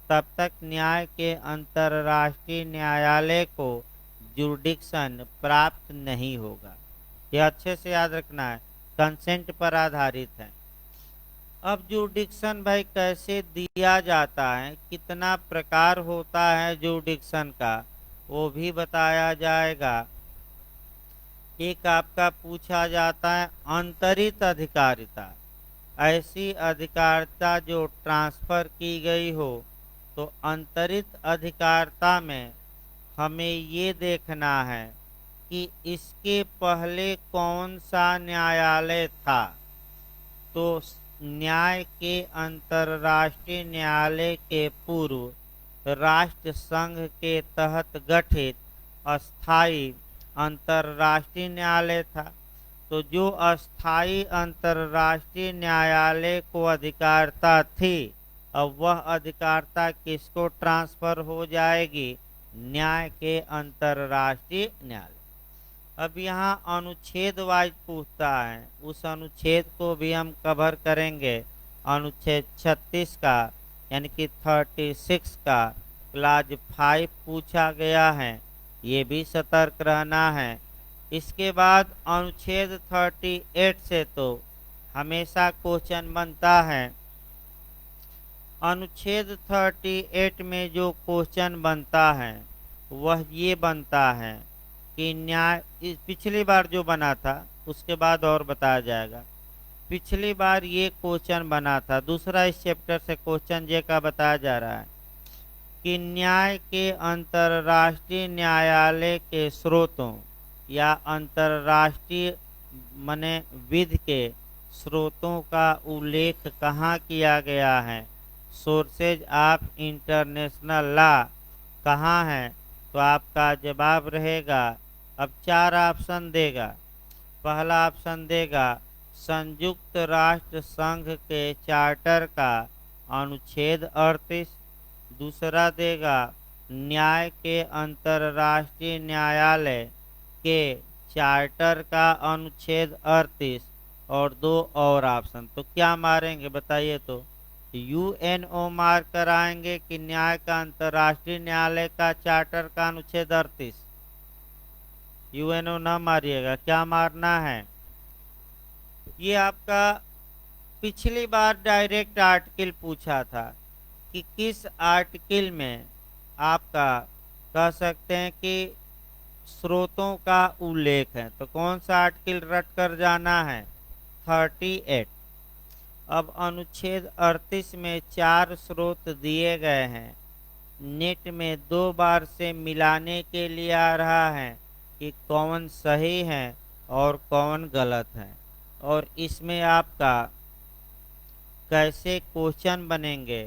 तब तक न्याय के अंतर्राष्ट्रीय न्यायालय को जुडिक्शन प्राप्त नहीं होगा। यह अच्छे से याद रखना है, कंसेंट पर आधारित है। अब जुडिक्शन भाई कैसे दिया जाता है, कितना प्रकार होता है जुडिक्शन का, वो भी बताया जाएगा। एक आपका पूछा जाता है अंतरित अधिकारिता, ऐसी अधिकारिता जो ट्रांसफर की गई हो। तो अंतरित अधिकारिता में हमें ये देखना है कि इसके पहले कौन सा न्यायालय था। तो न्याय के अंतर्राष्ट्रीय न्यायालय के पूर्व राष्ट्र संघ के तहत गठित अस्थाई अंतर्राष्ट्रीय न्यायालय था। तो जो अस्थाई अंतर्राष्ट्रीय न्यायालय को अधिकारिता थी, अब वह अधिकारिता किसको ट्रांसफर हो जाएगी? न्याय के अंतर्राष्ट्रीय न्यायालय। अब यहाँ अनुच्छेद वाइज पूछता है, उस अनुच्छेद को भी हम कवर करेंगे। अनुच्छेद 36 का यानी कि 36 का क्लाज 5 पूछा गया है, ये भी सतर्क रहना है। इसके बाद अनुच्छेद 38 से तो हमेशा क्वेश्चन बनता है। अनुच्छेद 38 में जो क्वेश्चन बनता है वह ये बनता है कि न्याय, पिछली बार जो बना था उसके बाद और बताया जाएगा। पिछली बार ये क्वेश्चन बना था, दूसरा इस चैप्टर से क्वेश्चन जे का बताया जा रहा है कि न्याय के अंतर्राष्ट्रीय न्यायालय के स्रोतों या अंतर्राष्ट्रीय मने विधि के स्रोतों का उल्लेख कहाँ किया गया है? सोर्सेज ऑफ इंटरनेशनल लॉ कहाँ है? तो आपका जवाब रहेगा, अब 4 ऑप्शन देगा। पहला ऑप्शन देगा संयुक्त राष्ट्र संघ के चार्टर का अनुच्छेद 38। दूसरा देगा न्याय के अंतर्राष्ट्रीय न्यायालय के चार्टर का अनुच्छेद 38, और 2 और ऑप्शन। तो क्या मारेंगे बताइए? तो यूएनओ मार कर आएंगे कि न्याय का अंतर्राष्ट्रीय न्यायालय का चार्टर का अनुच्छेद 38? यूएनओ न मारिएगा, क्या मारना है? ये आपका पिछली बार डायरेक्ट आर्टिकल पूछा था कि किस आर्टिकल में आपका कह सकते हैं कि स्रोतों का उल्लेख है। तो कौन सा आर्टिकल रट कर जाना है? 38। अब अनुच्छेद 38 में 4 स्रोत दिए गए हैं। नेट में 2 बार से मिलाने के लिए आ रहा है कि कौन सही है और कौन गलत है, और इसमें आपका कैसे क्वेश्चन बनेंगे।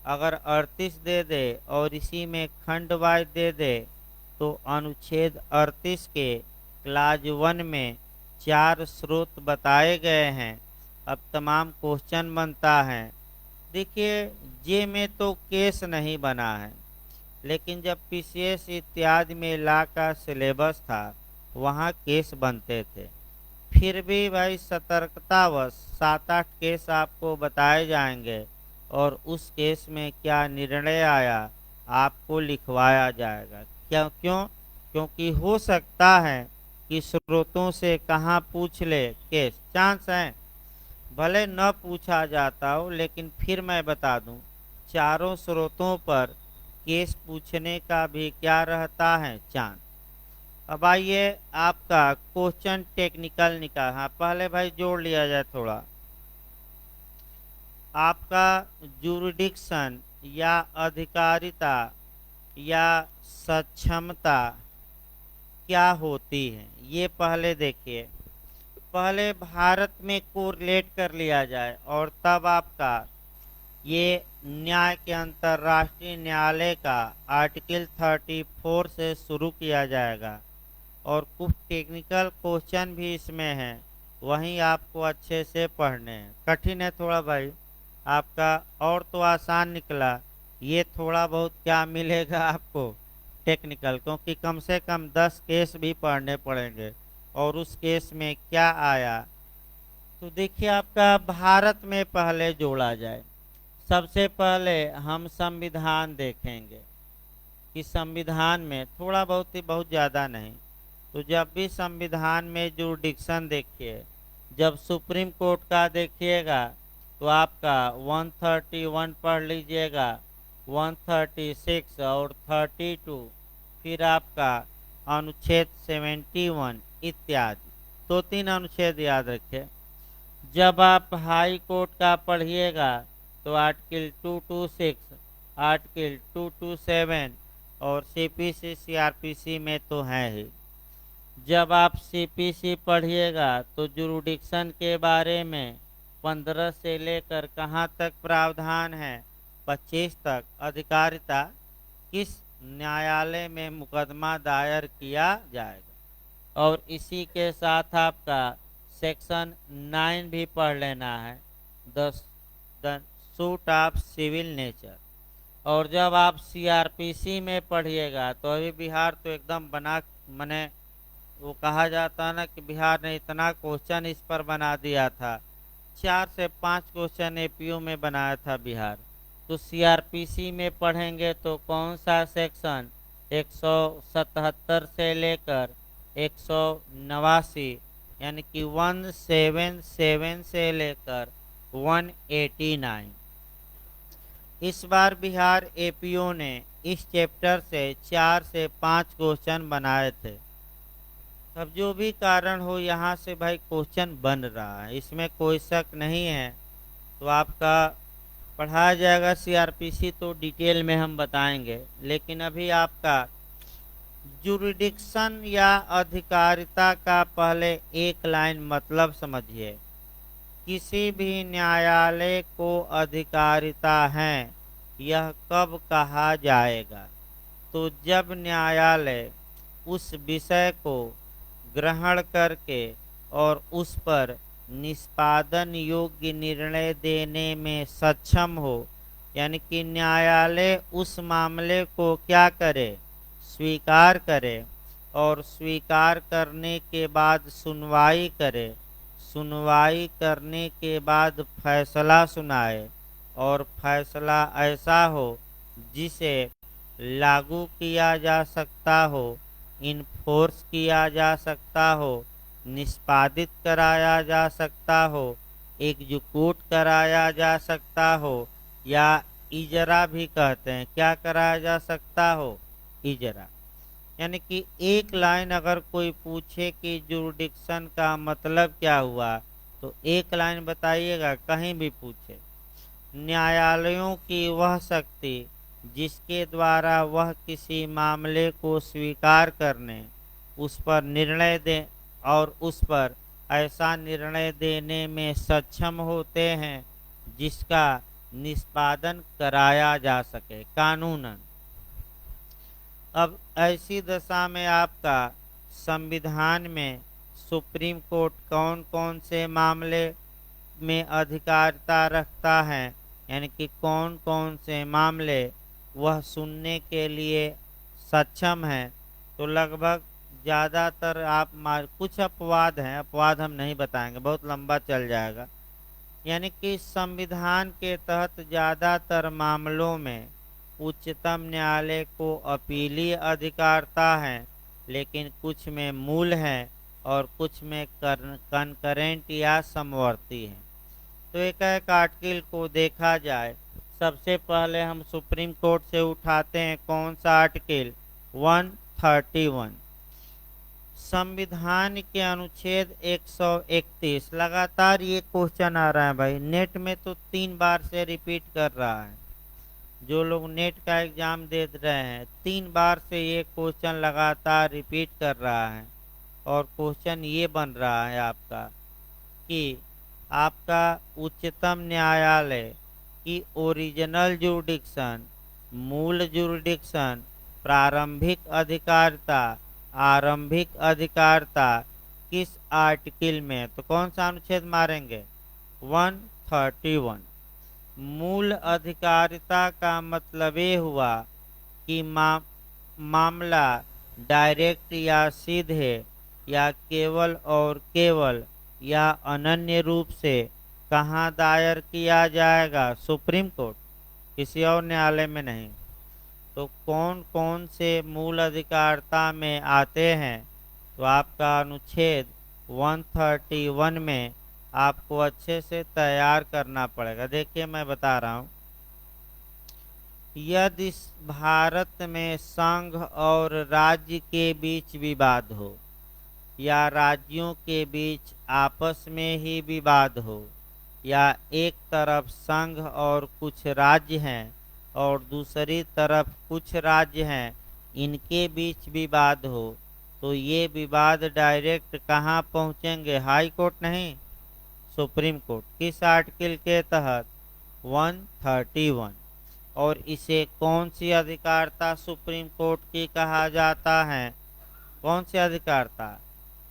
अगर 38 दे दे और इसी में खंड वाइज दे दे तो अनुच्छेद 38 के क्लाज 1 में 4 स्रोत बताए गए हैं। अब तमाम क्वेश्चन बनता है। देखिए जे में तो केस नहीं बना है, लेकिन जब पीसीएस इत्यादि में लॉ का सिलेबस था वहाँ केस बनते थे। फिर भी भाई सतर्कतावश 7-8 केस आपको बताए जाएंगे, और उस केस में क्या निर्णय आया आपको लिखवाया जाएगा। क्यों? क्योंकि हो सकता है कि स्रोतों से कहाँ पूछ ले केस, चांस है भले न पूछा जाता हो, लेकिन फिर मैं बता दूं चारों स्रोतों पर केस पूछने का भी क्या रहता है? चांस। अब आइए आपका क्वेश्चन टेक्निकल निकाल। हाँ पहले भाई जोड़ लिया जाए थोड़ा। आपका जुरिडिक्शन या अधिकारिता या सक्षमता क्या होती है, ये पहले देखिए, पहले भारत में कोरिलेट कर लिया जाए और तब आपका ये न्याय के अंतर्राष्ट्रीय न्यायालय का आर्टिकल 34 से शुरू किया जाएगा और कुछ टेक्निकल क्वेश्चन भी इसमें हैं, वहीं आपको अच्छे से पढ़ने हैं। कठिन है थोड़ा भाई आपका, और तो आसान निकला, ये थोड़ा बहुत क्या मिलेगा आपको टेक्निकल, क्योंकि कम से कम 10 केस भी पढ़ने पड़ेंगे और उस केस में क्या आया। तो देखिए आपका भारत में पहले जोड़ा जाए, सबसे पहले हम संविधान देखेंगे कि संविधान में थोड़ा बहुत ही, बहुत ज़्यादा नहीं, तो जब भी संविधान में जुरिडिक्शन देखिए, जब सुप्रीम कोर्ट का देखिएगा तो आपका 131 पढ़ लीजिएगा, 136 और 32, फिर आपका अनुच्छेद 71 इत्यादि, दो तीन अनुच्छेद याद रखें। जब आप हाई कोर्ट का पढ़िएगा तो आर्टिकल 226, आर्टिकल 227 और सीपीसी सीआरपीसी में तो है ही। जब आप सीपीसी पढ़िएगा तो जुरिडिक्शन के बारे में 15 से लेकर कहाँ तक प्रावधान है, 25 तक। अधिकारिता, किस न्यायालय में मुकदमा दायर किया जाएगा, और इसी के साथ आपका सेक्शन 9 भी पढ़ लेना है, the suit of civil nature. और जब आप सीआरपीसी में पढ़िएगा तो अभी बिहार तो एकदम बना, मने वो कहा जाता है ना कि बिहार ने इतना क्वेश्चन इस पर बना दिया था, 4 से 5 क्वेश्चन एपीओ में बनाया था बिहार। तो सीआरपीसी में पढ़ेंगे तो कौन सा सेक्शन 177 से लेकर 189, यानी कि 177 से लेकर 189। इस बार बिहार एपीओ ने इस चैप्टर से 4 से 5 क्वेश्चन बनाए थे। अब जो भी कारण हो, यहाँ से भाई क्वेश्चन बन रहा है, इसमें कोई शक नहीं है। तो आपका पढ़ाया जाएगा सीआरपीसी, तो डिटेल में हम बताएंगे, लेकिन अभी आपका जुरिडिक्शन या अधिकारिता का पहले एक लाइन मतलब समझिए। किसी भी न्यायालय को अधिकारिता है, यह कब कहा जाएगा, तो जब न्यायालय उस विषय को ग्रहण करके और उस पर निष्पादन योग्य निर्णय देने में सक्षम हो, यानी कि न्यायालय उस मामले को क्या करे, स्वीकार करे, और स्वीकार करने के बाद सुनवाई करे, सुनवाई करने के बाद फैसला सुनाए, और फैसला ऐसा हो जिसे लागू किया जा सकता हो, इन्फोर्स किया जा सकता हो, निष्पादित कराया जा सकता हो, एग्जीक्यूट कराया जा सकता हो, या इजरा भी कहते हैं, क्या कराया जा सकता हो, इजरा। यानी कि एक लाइन अगर कोई पूछे कि जुरिडिक्शन का मतलब क्या हुआ, तो एक लाइन बताइएगा, कहीं भी पूछे। न्यायालयों की वह शक्ति जिसके द्वारा वह किसी मामले को स्वीकार करने, उस पर निर्णय दें और उस पर ऐसा निर्णय देने में सक्षम होते हैं जिसका निष्पादन कराया जा सके कानूनन। अब ऐसी दशा में आपका संविधान में सुप्रीम कोर्ट कौन कौन से मामले में अधिकारिता रखता है, यानी कि कौन कौन से मामले वह सुनने के लिए सक्षम है, तो लगभग ज़्यादातर आप कुछ अपवाद हैं, अपवाद हम नहीं बताएंगे, बहुत लंबा चल जाएगा। यानी कि संविधान के तहत ज़्यादातर मामलों में उच्चतम न्यायालय को अपीलीय अधिकारिता है, लेकिन कुछ में मूल है और कुछ में कनकरेंट या समवर्ती है। तो एक एक आर्टिकल को देखा जाए, सबसे पहले हम सुप्रीम कोर्ट से उठाते हैं कौन सा आर्टिकल, 131। संविधान के अनुच्छेद 131। लगातार ये क्वेश्चन आ रहा है भाई, नेट में तो 3 बार से रिपीट कर रहा है। जो लोग नेट का एग्जाम दे रहे हैं, 3 बार से ये क्वेश्चन लगातार रिपीट कर रहा है। और क्वेश्चन ये बन रहा है आपका कि आपका उच्चतम न्यायालय की ओरिजिनल जुरिडिक्शन, मूल जुरिडिक्शन, प्रारंभिक अधिकारिता, आरंभिक अधिकारिता किस आर्टिकल में, तो कौन सा अनुच्छेद मारेंगे? 131। मूल अधिकारिता का मतलब ये हुआ कि मामला डायरेक्ट या सीधे या केवल और केवल या अनन्य रूप से कहाँ दायर किया जाएगा? सुप्रीम कोर्ट, किसी और न्यायालय में नहीं। तो कौन कौन से मूल अधिकारिता में आते हैं? तो आपका अनुच्छेद 131 में आपको अच्छे से तैयार करना पड़ेगा। देखिए मैं बता रहा हूँ, यदि भारत में संघ और राज्य के बीच विवाद हो या राज्यों के बीच आपस में ही विवाद हो या एक तरफ संघ और कुछ राज्य हैं और दूसरी तरफ कुछ राज्य हैं, इनके बीच विवाद हो, तो ये विवाद डायरेक्ट कहाँ पहुँचेंगे? हाई कोर्ट नहीं, सुप्रीम कोर्ट। किस आर्टिकल के तहत? 131। और इसे कौन सी अधिकारिता सुप्रीम कोर्ट की कहा जाता है? कौन सी अधिकारिता?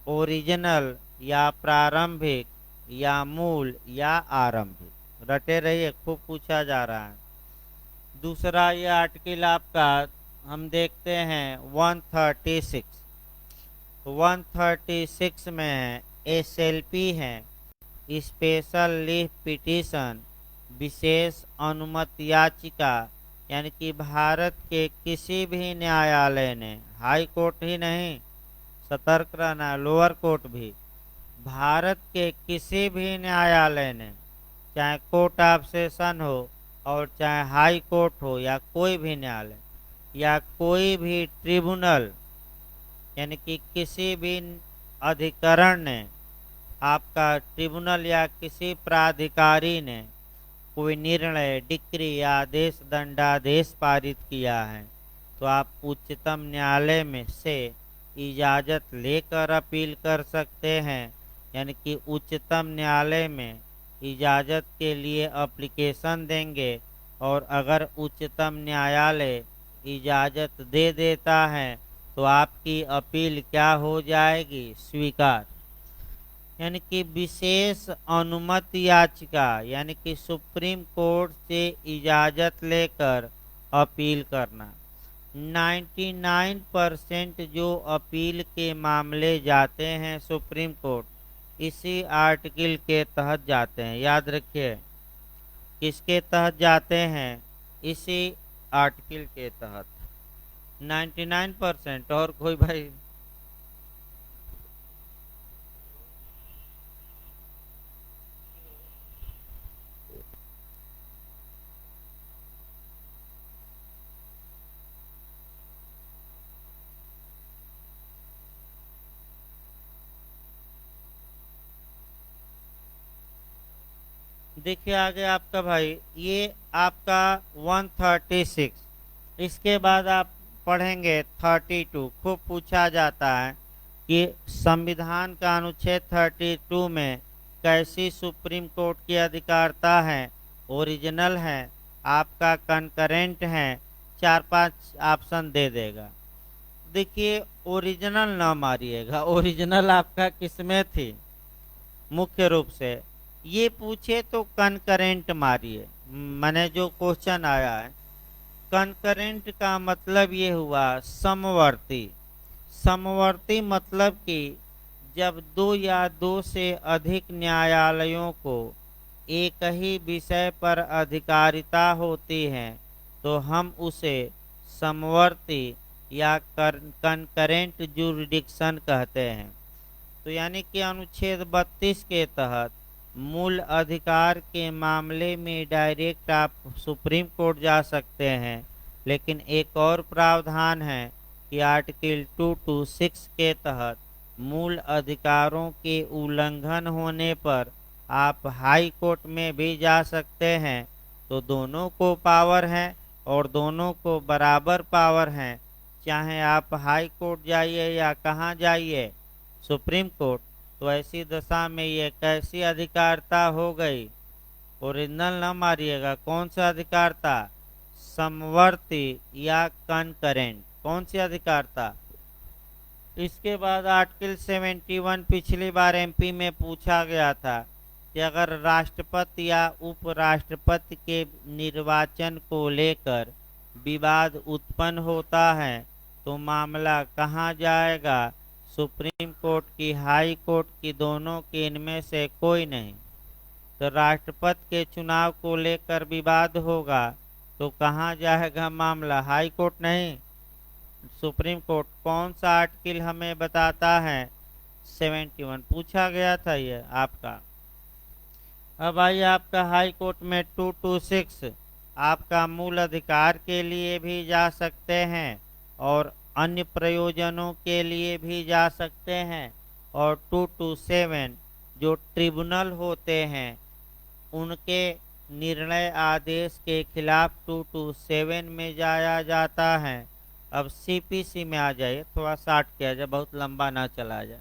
ओरिजिनल या प्रारंभिक या मूल या आरंभिक। रटे रहिए, खूब पूछा जा रहा है। दूसरा ये आर्टिकल आपका हम देखते हैं 136। 136 में है एसएलपी है, स्पेशल लीव पिटीशन, विशेष अनुमति याचिका, यानी कि भारत के किसी भी न्यायालय ने, हाई कोर्ट ही नहीं, सतर्क रहना, लोअर कोर्ट भी, भारत के किसी भी न्यायालय ने, चाहे कोर्ट ऑफ सेशन हो और चाहे हाई कोर्ट हो या कोई भी न्यायालय या कोई भी ट्रिब्यूनल, यानी कि किसी भी अधिकरण ने, आपका ट्रिब्यूनल या किसी प्राधिकारी ने कोई निर्णय, डिक्री या आदेश, दंडादेश पारित किया है, तो आप उच्चतम न्यायालय में से इजाज़त लेकर अपील कर सकते हैं। यानी कि उच्चतम न्यायालय में इजाज़त के लिए एप्लीकेशन देंगे और अगर उच्चतम न्यायालय इजाज़त दे देता है तो आपकी अपील क्या हो जाएगी? स्वीकार। यानी कि विशेष अनुमति याचिका, यानी कि सुप्रीम कोर्ट से इजाज़त लेकर अपील करना। 99% जो अपील के मामले जाते हैं सुप्रीम कोर्ट, इसी आर्टिकल के तहत जाते हैं। याद रखिए, किसके तहत जाते हैं? इसी आर्टिकल के तहत 99%। और कोई भाई? देखिए आगे आपका भाई, ये आपका 136। इसके बाद आप पढ़ेंगे 32। खूब पूछा जाता है कि संविधान का अनुच्छेद 32 में कैसी सुप्रीम कोर्ट की अधिकारिता है? ओरिजिनल है, आपका कंकरेंट है, 4-5 ऑप्शन दे देगा। देखिए ओरिजिनल ना मारिएगा, ओरिजिनल आपका किसमें थी? मुख्य रूप से ये पूछे तो कनकरेंट मारिए। मैंने जो क्वेश्चन आया है, कनकरेंट का मतलब ये हुआ समवर्ती। समवर्ती मतलब कि जब दो या दो से अधिक न्यायालयों को एक ही विषय पर अधिकारिता होती है तो हम उसे समवर्ती या कनकरेंट जुरिडिक्शन कहते हैं। तो यानी कि अनुच्छेद 32 के तहत मूल अधिकार के मामले में डायरेक्ट आप सुप्रीम कोर्ट जा सकते हैं, लेकिन एक और प्रावधान है कि आर्टिकल 226 के तहत मूल अधिकारों के उल्लंघन होने पर आप हाई कोर्ट में भी जा सकते हैं। तो दोनों को पावर है और दोनों को बराबर पावर है, चाहे आप हाई कोर्ट जाइए या कहाँ जाइए, सुप्रीम कोर्ट। तो ऐसी दशा में ये कैसी अधिकारिता हो गई? ओरिजिनल न मारिएगा, कौन सा अधिकारिता? समवर्ती या कनकरेंट, कौन सी अधिकारिता? इसके बाद आर्टिकल 71 पिछली बार एमपी में पूछा गया था कि अगर राष्ट्रपति या उपराष्ट्रपति के निर्वाचन को लेकर विवाद उत्पन्न होता है तो मामला कहाँ जाएगा? सुप्रीम कोर्ट की, हाई कोर्ट की, दोनों की, इनमें से कोई नहीं। तो राष्ट्रपति के चुनाव को लेकर विवाद होगा तो कहाँ जाएगा मामला? हाई कोर्ट नहीं, सुप्रीम कोर्ट। कौन सा आर्टिकल हमें बताता है? 71 पूछा गया था ये आपका। अब आइए आपका हाई कोर्ट में 226 आपका मूल अधिकार के लिए भी जा सकते हैं और अन्य प्रयोजनों के लिए भी जा सकते हैं। और 227 जो ट्रिब्यूनल होते हैं उनके निर्णय आदेश के खिलाफ 227 में जाया जाता है। अब सीपीसी में आ जाइए, थोड़ा शार्ट किया जाए, बहुत लंबा ना चला जाए।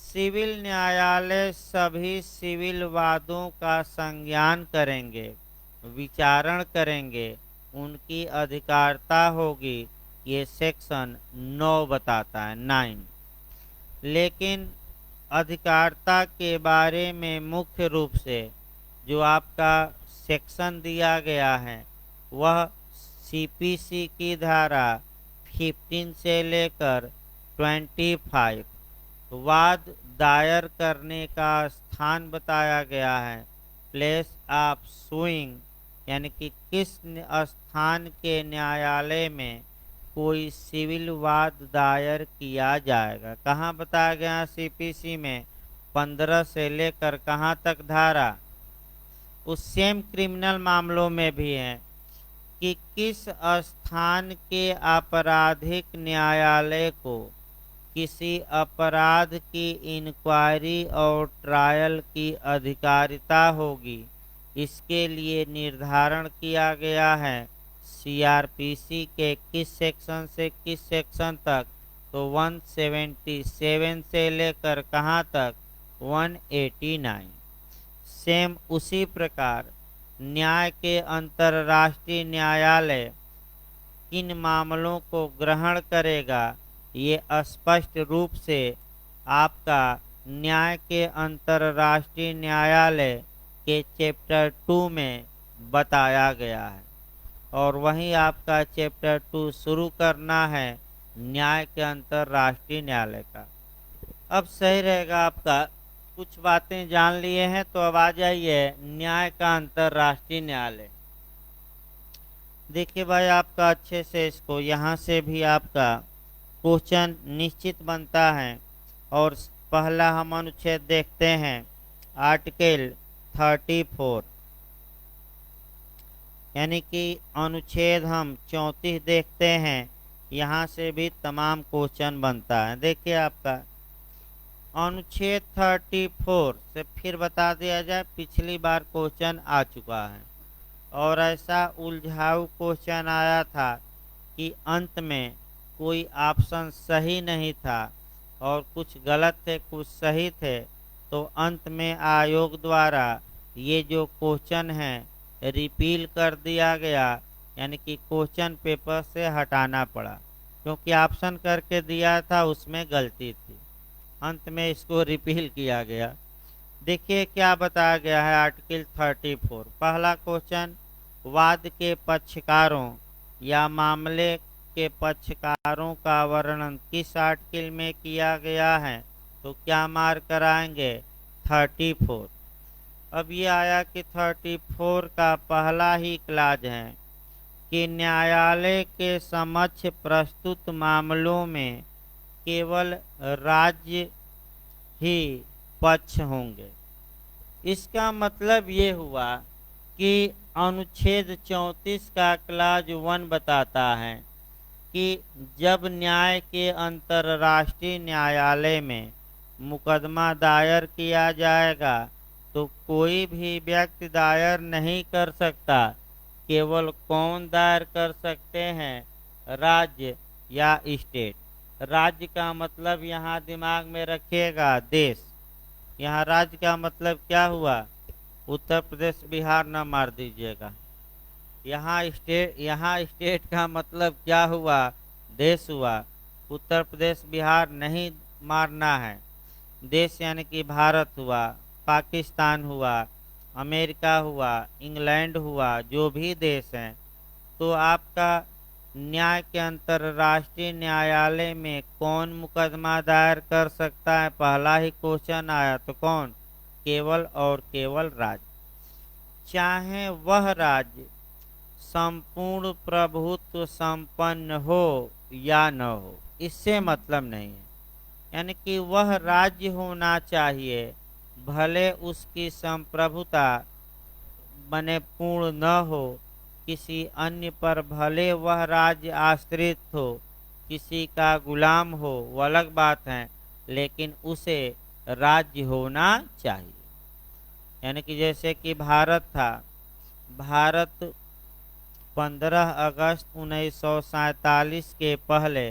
सिविल न्यायालय सभी सिविल वादों का संज्ञान करेंगे, विचारण करेंगे, उनकी अधिकारिता होगी। ये सेक्शन 9 बताता है, 9। लेकिन अधिकारिता के बारे में मुख्य रूप से जो आपका सेक्शन दिया गया है वह सीपीसी की धारा 15 से लेकर 25 वाद दायर करने का स्थान बताया गया है। प्लेस ऑफ सुइंग, यानी कि किस स्थान के न्यायालय में कोई सिविल वाद दायर किया जाएगा, कहाँ बताया गया? सीपीसी में 15 से लेकर कहाँ तक धारा? उस सेम क्रिमिनल मामलों में भी है कि किस स्थान के आपराधिक न्यायालय को किसी अपराध की इंक्वायरी और ट्रायल की अधिकारिता होगी, इसके लिए निर्धारण किया गया है सीआरपीसी के किस सेक्शन से किस सेक्शन तक? तो 177 से लेकर कहाँ तक? 189। सेम उसी प्रकार न्याय के अंतर्राष्ट्रीय न्यायालय किन मामलों को ग्रहण करेगा, ये स्पष्ट रूप से आपका न्याय के अंतर्राष्ट्रीय न्यायालय के चैप्टर 2 में बताया गया है। और वहीं आपका चैप्टर 2 शुरू करना है न्याय के अंतर्राष्ट्रीय न्यायालय का। अब सही रहेगा आपका, कुछ बातें जान लिए हैं तो अब आ जाइए न्याय का अंतर्राष्ट्रीय न्यायालय। देखिए भाई, आपका अच्छे से इसको यहाँ से भी आपका क्वेश्चन निश्चित बनता है। और पहला हम अनुच्छेद देखते हैं, आर्टिकल 34, यानी कि अनुच्छेद हम 34 देखते हैं। यहाँ से भी तमाम क्वेश्चन बनता है। देखिए आपका अनुच्छेद 34 से फिर बता दिया जाए, पिछली बार क्वेश्चन आ चुका है और ऐसा उलझाऊ क्वेश्चन आया था कि अंत में कोई ऑप्शन सही नहीं था और कुछ गलत थे, कुछ सही थे। तो अंत में आयोग द्वारा ये जो क्वेश्चन है रिपील कर दिया गया, यानी कि क्वेश्चन पेपर से हटाना पड़ा क्योंकि ऑप्शन करके दिया था उसमें गलती थी। अंत में इसको रिपील किया गया। देखिए क्या बताया गया है आर्टिकल 34। पहला क्वेश्चन, वाद के पक्षकारों या मामले के पक्षकारों का वर्णन किस आर्टिकल में किया गया है? तो क्या मार्क कराएंगे? 34। अब ये आया कि 34 का पहला ही क्लाज है कि न्यायालय के समक्ष प्रस्तुत मामलों में केवल राज्य ही पक्ष होंगे। इसका मतलब ये हुआ कि अनुच्छेद 34 का क्लाज 1 बताता है कि जब न्याय के अंतर्राष्ट्रीय न्यायालय में मुकदमा दायर किया जाएगा तो कोई भी व्यक्ति दायर नहीं कर सकता। केवल कौन दायर कर सकते हैं? राज्य या स्टेट। राज्य का मतलब यहाँ दिमाग में रखिएगा देश। यहाँ राज्य का मतलब क्या हुआ? उत्तर प्रदेश बिहार न मार दीजिएगा। यहाँ स्टेट का मतलब क्या हुआ? देश हुआ। उत्तर प्रदेश बिहार नहीं मारना है। देश यानी कि भारत हुआ, पाकिस्तान हुआ, अमेरिका हुआ, इंग्लैंड हुआ, जो भी देश हैं। तो आपका न्याय के अंतर्राष्ट्रीय न्यायालय में कौन मुकदमा दायर कर सकता है? पहला ही क्वेश्चन आया तो कौन? केवल और केवल राज्य, चाहे वह राज्य संपूर्ण प्रभुत्व संपन्न हो या न हो, इससे मतलब नहीं है। यानी कि वह राज्य होना चाहिए, भले उसकी संप्रभुता बने पूर्ण न हो, किसी अन्य पर भले वह राज्य आश्रित हो, किसी का गुलाम हो, वो अलग बात है, लेकिन उसे राज्य होना चाहिए। यानी कि जैसे कि भारत था, भारत 15 अगस्त 1947 के पहले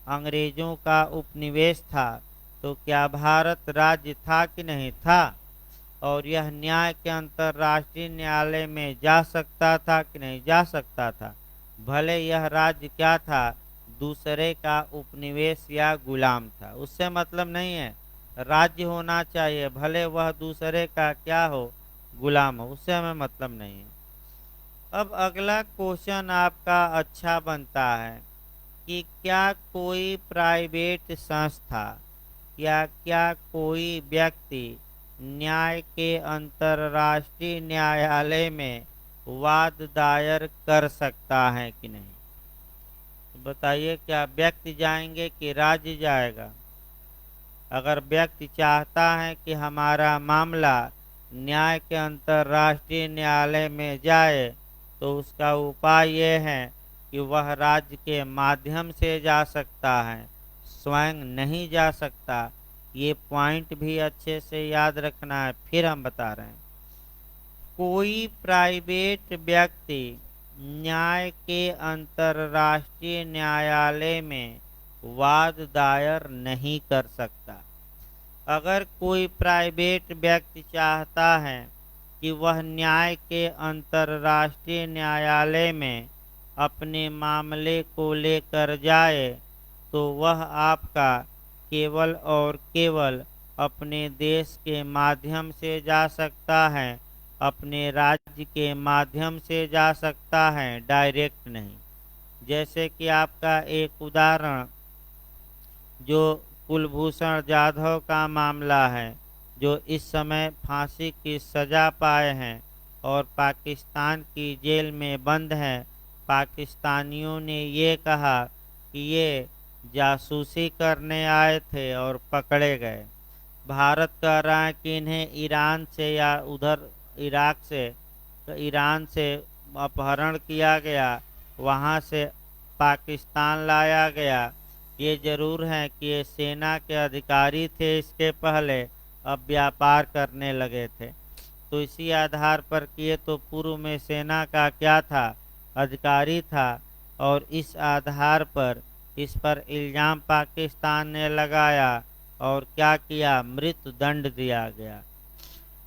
अंग्रेजों का उपनिवेश था। तो क्या भारत राज्य था कि नहीं था? और यह न्याय के अंतर्राष्ट्रीय न्यायालय में जा सकता था कि नहीं जा सकता था? भले यह राज्य क्या था? दूसरे का उपनिवेश या गुलाम था। उससे मतलब नहीं है। राज्य होना चाहिए, भले वह दूसरे का क्या हो? गुलाम हो। उससे हमें मतलब नहीं है। अब अगला क्वेश्चन आपका अच्छा बनता है कि क्या कोई प्राइवेट संस्था या क्या कोई व्यक्ति न्याय के अंतर्राष्ट्रीय न्यायालय में वाद दायर कर सकता है कि नहीं? तो बताइए, क्या व्यक्ति जाएंगे कि राज्य जाएगा? अगर व्यक्ति चाहता है कि हमारा मामला न्याय के अंतर्राष्ट्रीय न्यायालय में जाए, तो उसका उपाय यह है कि वह राज्य के माध्यम से जा सकता है, स्वयं नहीं जा सकता। ये पॉइंट भी अच्छे से याद रखना है। फिर हम बता रहे हैं, कोई प्राइवेट व्यक्ति न्याय के अंतर्राष्ट्रीय न्यायालय में वाद दायर नहीं कर सकता। अगर कोई प्राइवेट व्यक्ति चाहता है कि वह न्याय के अंतर्राष्ट्रीय न्यायालय में अपने मामले को लेकर जाए, तो वह आपका केवल और केवल अपने देश के माध्यम से जा सकता है, अपने राज्य के माध्यम से जा सकता है, डायरेक्ट नहीं। जैसे कि आपका एक उदाहरण जो कुलभूषण जाधव का मामला है, जो इस समय फांसी की सजा पाए हैं और पाकिस्तान की जेल में बंद हैं। पाकिस्तानियों ने ये कहा कि ये जासूसी करने आए थे और पकड़े गए। भारत कह रहा है कि इन्हें ईरान से या उधर इराक से, ईरान से अपहरण किया गया, वहाँ से पाकिस्तान लाया गया। ये जरूर है कि ये सेना के अधिकारी थे इसके पहले, अब व्यापार करने लगे थे। तो इसी आधार पर किए, तो पूर्व में सेना का क्या था? अधिकारी था। और इस आधार पर इस पर इल्जाम पाकिस्तान ने लगाया और क्या किया? मृत्यु दंड दिया गया।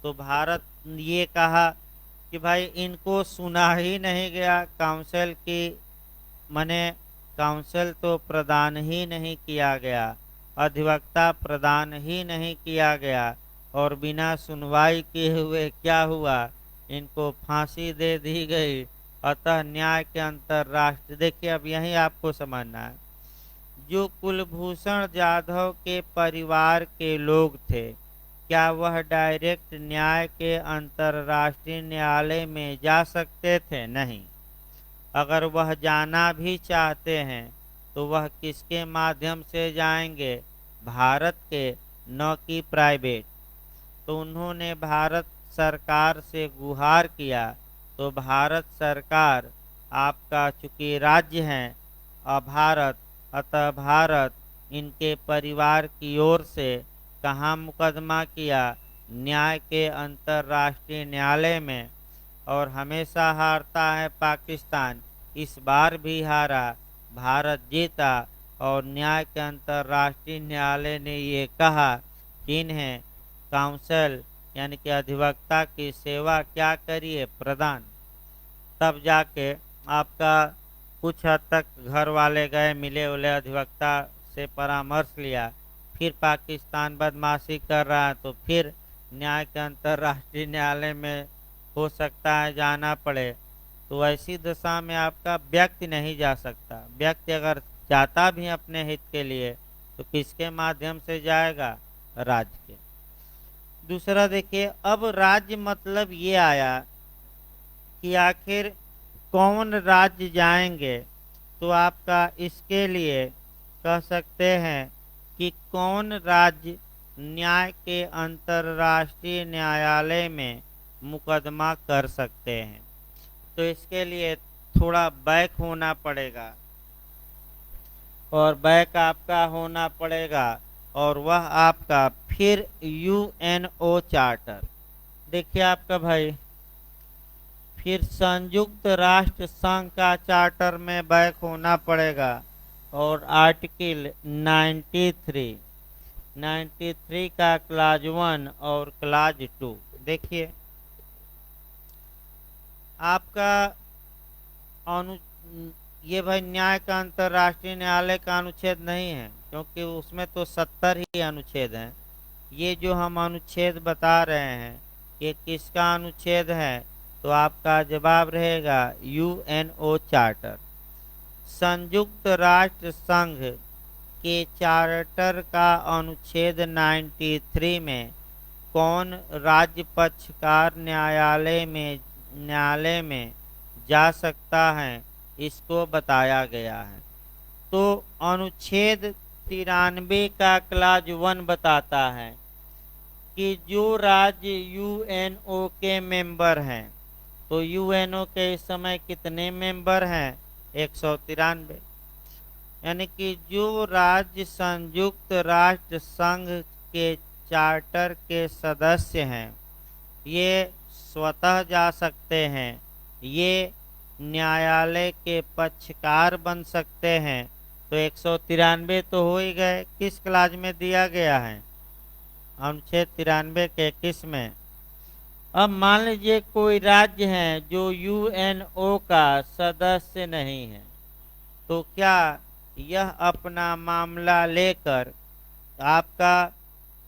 तो भारत ये कहा कि भाई इनको सुना ही नहीं गया, काउंसिल की मने काउंसिल तो प्रदान ही नहीं किया गया, अधिवक्ता प्रदान ही नहीं किया गया, और बिना सुनवाई किए हुए क्या हुआ? इनको फांसी दे दी गई। अतः न्याय के अंतर्राष्ट्रीय, देखिए अब यही आपको समझना है, जो कुलभूषण जाधव के परिवार के लोग थे, क्या वह डायरेक्ट न्याय के अंतर्राष्ट्रीय न्यायालय में जा सकते थे? नहीं। अगर वह जाना भी चाहते हैं तो वह किसके माध्यम से जाएंगे? भारत के, न कि प्राइवेट। तो उन्होंने भारत सरकार से गुहार किया। तो भारत सरकार आपका चूंकि राज्य है भारत, अतः भारत इनके परिवार की ओर से कहाँ मुकदमा किया? न्याय के अंतर्राष्ट्रीय न्यायालय में। और हमेशा हारता है पाकिस्तान, इस बार भी हारा, भारत जीता। और न्याय के अंतर्राष्ट्रीय न्यायालय ने ये कहा कि इन्हें काउंसिल यानी कि अधिवक्ता की सेवा क्या करिए प्रदान, तब जाके आपका कुछ हद तक घर वाले गए, मिले उले, अधिवक्ता से परामर्श लिया, फिर पाकिस्तान बदमाशी कर रहा है तो फिर न्याय के अंतर्राष्ट्रीय न्यायालय में हो सकता है जाना पड़े। तो ऐसी दशा में आपका व्यक्ति नहीं जा सकता। व्यक्ति अगर जाता भी अपने हित के लिए तो किसके माध्यम से जाएगा? राज्य के। दूसरा देखिए, अब राज्य मतलब ये आया कि आखिर कौन राज्य जाएंगे, तो आपका इसके लिए कह सकते हैं कि कौन राज्य न्याय के अंतर्राष्ट्रीय न्यायालय में मुकदमा कर सकते हैं। तो इसके लिए थोड़ा बैक होना पड़ेगा, और बैक आपका होना पड़ेगा, और वह आपका फिर यूएनओ चार्टर। देखिए आपका भाई, फिर संयुक्त राष्ट्र संघ का चार्टर में बैक होना पड़ेगा, और आर्टिकल 93 का क्लाज 1 और क्लाज 2। देखिए आपका अनु ये भाई न्याय का अंतर्राष्ट्रीय न्यायालय का अनुच्छेद नहीं है, क्योंकि उसमें तो 70 ही अनुच्छेद हैं। ये जो हम अनुच्छेद बता रहे हैं ये किसका अनुच्छेद है? तो आपका जवाब रहेगा यूएनओ चार्टर। संयुक्त राष्ट्र संघ के चार्टर का अनुच्छेद 93 में कौन राज्य पक्षकार न्यायालय में जा सकता है, इसको बताया गया है। तो अनुच्छेद 93 का क्लाज 1 बताता है कि जो राज्य यूएनओ के मेंबर हैं, तो यूएनओ के इस समय कितने मेंबर हैं? 193। यानी कि जो राज्य संयुक्त राष्ट्र संघ के चार्टर के सदस्य हैं ये स्वतः जा सकते हैं, ये न्यायालय के पक्षकार बन सकते हैं। तो 193 तो हो ही गए। किस क्लाज में दिया गया है? अनुच्छेद 93 के किस में? अब मान लीजिए कोई राज्य है जो यूएनओ का सदस्य नहीं है, तो क्या यह अपना मामला लेकर आपका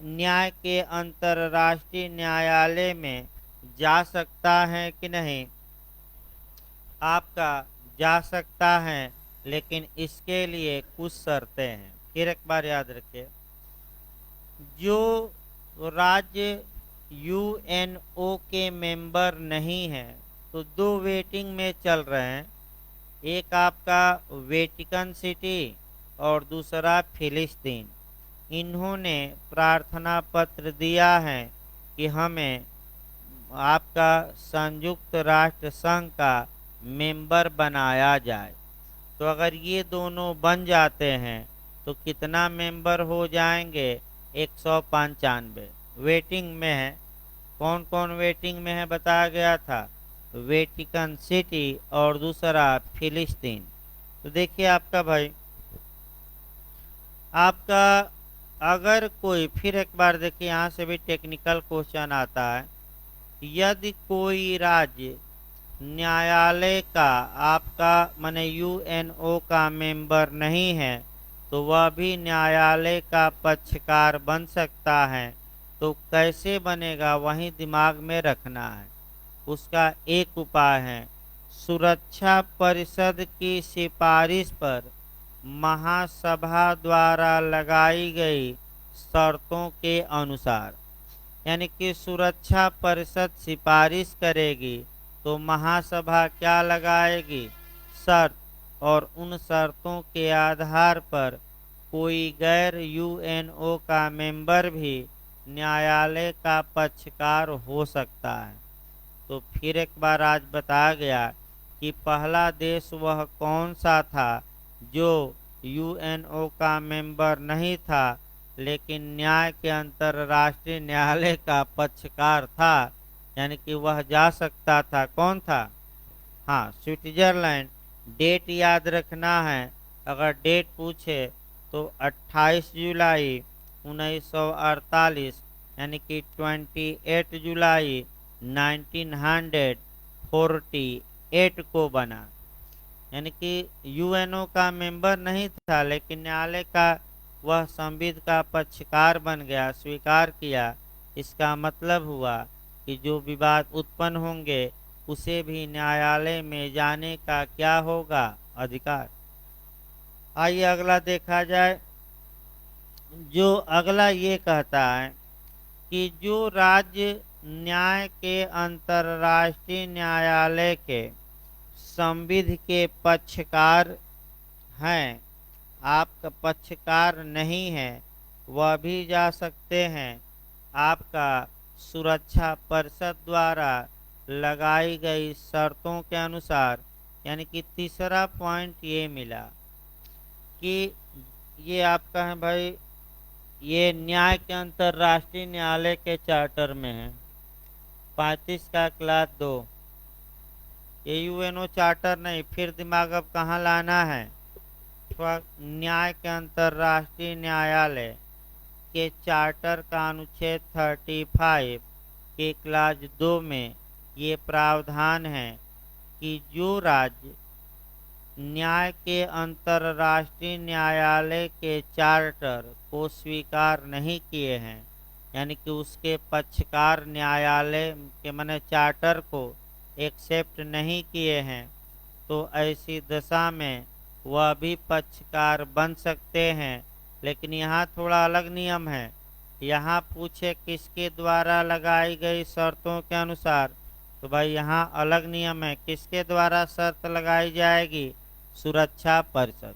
न्याय के अंतर्राष्ट्रीय न्यायालय में जा सकता है कि नहीं? आपका जा सकता है, लेकिन इसके लिए कुछ शर्तें हैं। फिर एक बार याद रखिए, जो राज्य यूएनओ के मेंबर नहीं है तो दो वेटिंग में चल रहे हैं। एक आपका वेटिकन सिटी और दूसरा फिलिस्तीन। इन्होंने प्रार्थना पत्र दिया है कि हमें आपका संयुक्त राष्ट्र संघ का मेंबर बनाया जाए। तो अगर ये दोनों बन जाते हैं तो कितना मेंबर हो जाएंगे? 195 वेटिंग में है। कौन कौन वेटिंग में है बताया गया था? वेटिकन सिटी और दूसरा फिलिस्तीन। तो देखिए आपका भाई, आपका अगर कोई, फिर एक बार देखिए यहाँ से भी टेक्निकल क्वेश्चन आता है, यदि कोई राज्य न्यायालय का आपका माने यूएनओ का मेंबर नहीं है तो वह भी न्यायालय का पक्षकार बन सकता है। तो कैसे बनेगा वही दिमाग में रखना है। उसका एक उपाय है, सुरक्षा परिषद की सिफारिश पर महासभा द्वारा लगाई गई शर्तों के अनुसार। यानी कि सुरक्षा परिषद सिफारिश करेगी तो महासभा क्या लगाएगी? शर्त। और उन शर्तों के आधार पर कोई गैर यूएनओ का मेंबर भी न्यायालय का पक्षकार हो सकता है। तो फिर एक बार आज बताया गया कि पहला देश वह कौन सा था जो यूएनओ का मेंबर नहीं था लेकिन न्याय के अंतर्राष्ट्रीय न्यायालय का पक्षकार था, यानी कि वह जा सकता था। कौन था? हाँ, स्विट्जरलैंड। डेट याद रखना है, अगर डेट पूछे तो 28 जुलाई 1948 यानी कि 28 जुलाई 1948 को बना। यानी कि यूएनओ का मेंबर नहीं था, लेकिन न्यायालय का वह संविध का पक्षकार बन गया, स्वीकार किया। इसका मतलब हुआ कि जो विवाद उत्पन्न होंगे उसे भी न्यायालय में जाने का क्या होगा, अधिकार। आइए अगला देखा जाए। जो अगला ये कहता है कि जो राज्य न्याय के अंतर्राष्ट्रीय न्यायालय के संविधि के पक्षकार हैं, आपका पक्षकार नहीं है, वह भी जा सकते हैं आपका सुरक्षा परिषद द्वारा लगाई गई शर्तों के अनुसार। यानी कि तीसरा पॉइंट ये मिला कि ये आपका है भाई, ये न्याय के अंतर्राष्ट्रीय न्यायालय के चार्टर में है 35 का क्लास 2। ये यूएनओ चार्टर नहीं, फिर दिमाग अब कहाँ लाना है। न्याय के अंतर्राष्ट्रीय न्यायालय के चार्टर का अनुच्छेद 35 के क्लास 2 में ये प्रावधान है कि जो राज्य न्याय के अंतर्राष्ट्रीय न्यायालय के चार्टर को स्वीकार नहीं किए हैं, यानी कि उसके पक्षकार न्यायालय के माने चार्टर को एक्सेप्ट नहीं किए हैं, तो ऐसी दशा में वह भी पक्षकार बन सकते हैं। लेकिन यहाँ थोड़ा अलग नियम है। यहाँ पूछे किसके द्वारा लगाई गई शर्तों के अनुसार, तो भाई यहाँ अलग नियम है। किसके द्वारा शर्त लगाई जाएगी, सुरक्षा परिषद।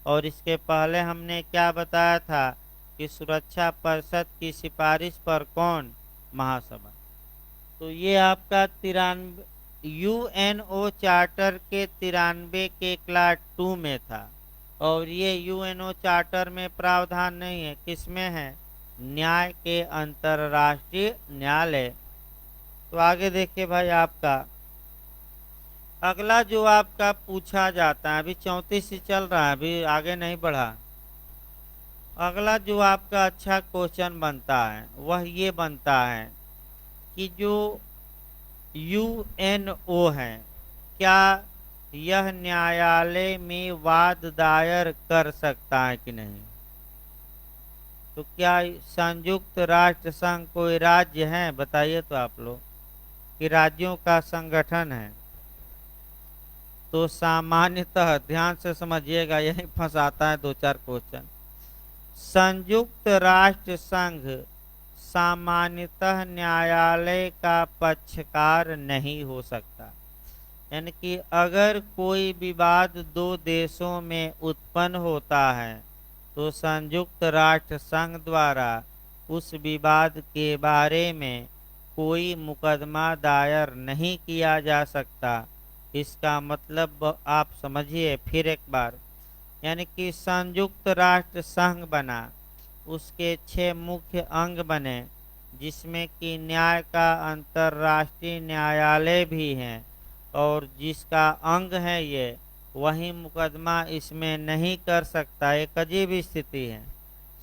और इसके पहले हमने क्या बताया था कि सुरक्षा परिषद की सिफारिश पर कौन, महासभा। तो ये आपका 93 यूएनओ चार्टर के 93 के क्लास 2 में था। और ये यूएनओ चार्टर में प्रावधान नहीं है, किसमें है, न्याय के अंतर्राष्ट्रीय न्यायालय। तो आगे देखिए भाई, आपका अगला जो आपका पूछा जाता है, अभी 34 ही चल रहा है, अभी आगे नहीं बढ़ा। अगला जो आपका अच्छा क्वेश्चन बनता है वह ये बनता है कि जो यूएनओ है, क्या यह न्यायालय में वाद दायर कर सकता है कि नहीं। तो क्या संयुक्त राष्ट्र संघ कोई राज्य है, बताइए तो आप लोग, कि राज्यों का संगठन है। तो सामान्यतः ध्यान से समझिएगा, यही फंसाता है 2-4 क्वेश्चन। संयुक्त राष्ट्र संघ सामान्यतः न्यायालय का पक्षकार नहीं हो सकता। यानी कि अगर कोई विवाद दो देशों में उत्पन्न होता है तो संयुक्त राष्ट्र संघ द्वारा उस विवाद के बारे में कोई मुकदमा दायर नहीं किया जा सकता। इसका मतलब आप समझिए फिर एक बार। यानी कि संयुक्त राष्ट्र संघ बना, उसके 6 मुख्य अंग बने, जिसमें कि न्याय का अंतर्राष्ट्रीय न्यायालय भी है, और जिसका अंग है ये, वही मुकदमा इसमें नहीं कर सकता। एक अजीब स्थिति है।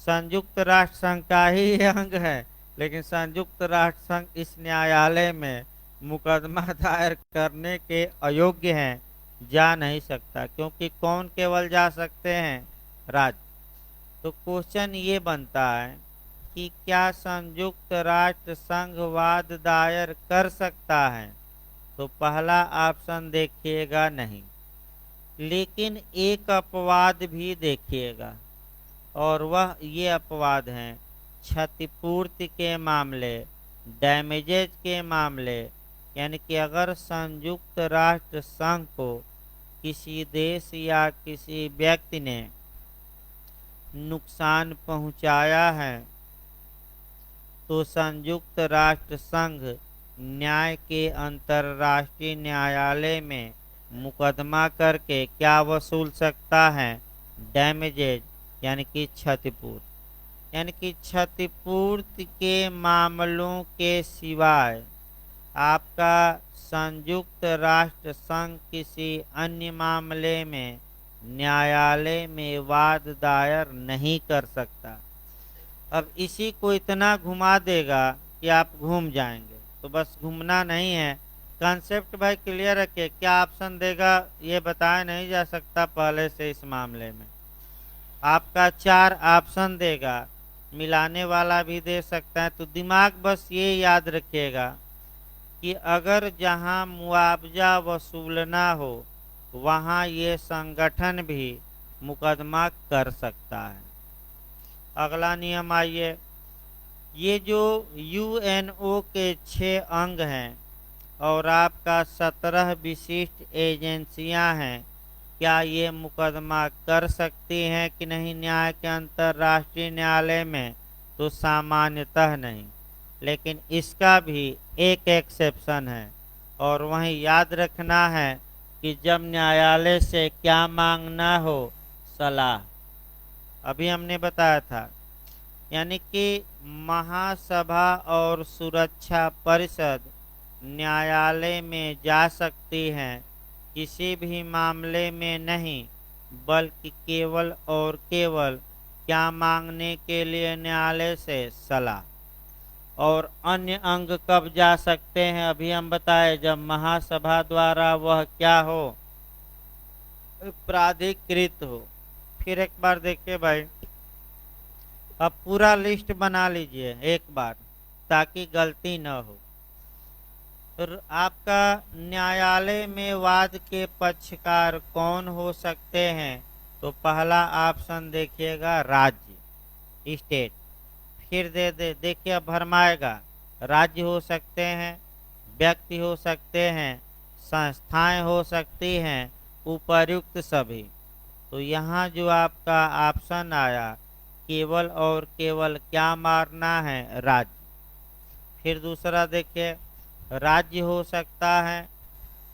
संयुक्त राष्ट्र संघ का ही अंग है, लेकिन संयुक्त राष्ट्र संघ इस न्यायालय में मुकदमा दायर करने के अयोग्य हैं, जा नहीं सकता। क्योंकि कौन केवल जा सकते हैं, राज्य। तो क्वेश्चन ये बनता है कि क्या संयुक्त राष्ट्र संघ वाद दायर कर सकता है। तो पहला ऑप्शन देखिएगा नहीं, लेकिन एक अपवाद भी देखिएगा, और वह ये अपवाद है क्षतिपूर्ति के मामले, डैमेजेज के मामले। यानी कि अगर संयुक्त राष्ट्र संघ को किसी देश या किसी व्यक्ति ने नुकसान पहुंचाया है, तो संयुक्त राष्ट्र संघ न्याय के अंतर्राष्ट्रीय न्यायालय में मुकदमा करके क्या वसूल सकता है, डैमेजेज, यानी कि क्षतिपूर्ति। यानी कि क्षतिपूर्ति के मामलों के सिवाय आपका संयुक्त राष्ट्र संघ किसी अन्य मामले में न्यायालय में वाद दायर नहीं कर सकता। अब इसी को इतना घुमा देगा कि आप घूम जाएंगे। तो बस घूमना नहीं है, कॉन्सेप्ट भाई क्लियर रखिए। क्या ऑप्शन देगा ये बताया नहीं जा सकता पहले से। इस मामले में आपका 4 ऑप्शन देगा, मिलाने वाला भी दे सकता है। तो दिमाग बस ये याद रखिएगा कि अगर जहां मुआवजा वसूलना हो वहां ये संगठन भी मुकदमा कर सकता है। अगला नियम आइए, ये जो यूएनओ के 6 अंग हैं और आपका 17 विशिष्ट एजेंसियां हैं, क्या ये मुकदमा कर सकती हैं कि नहीं न्याय के अंतर्राष्ट्रीय न्यायालय में? तो सामान्यतः नहीं, लेकिन इसका भी एक एक्सेप्शन है। और वहीं याद रखना है कि जब न्यायालय से क्या मांगना हो, सलाह। अभी हमने बताया था, यानी कि महासभा और सुरक्षा परिषद न्यायालय में जा सकती हैं किसी भी मामले में नहीं, बल्कि केवल और केवल क्या मांगने के लिए? न्यायालय से सलाह। और अन्य अंग कब जा सकते हैं? अभी हम बताए, जब महासभा द्वारा वह क्या हो? प्राधिकृत हो। फिर एक बार देखिए भाई, अब पूरा लिस्ट बना लीजिए एक बार ताकि गलती न हो। तो आपका न्यायालय में वाद के पक्षकार कौन हो सकते हैं? तो पहला ऑप्शन देखिएगा, राज्य, स्टेट। फिर देखिए अब भरमाएगा, राज्य हो सकते हैं, व्यक्ति हो सकते हैं, संस्थाएं हो सकती हैं, उपर्युक्त सभी। तो यहाँ जो आपका ऑप्शन आया, केवल और केवल क्या मारना है? राज्य। फिर दूसरा देखिए, राज्य हो सकता है,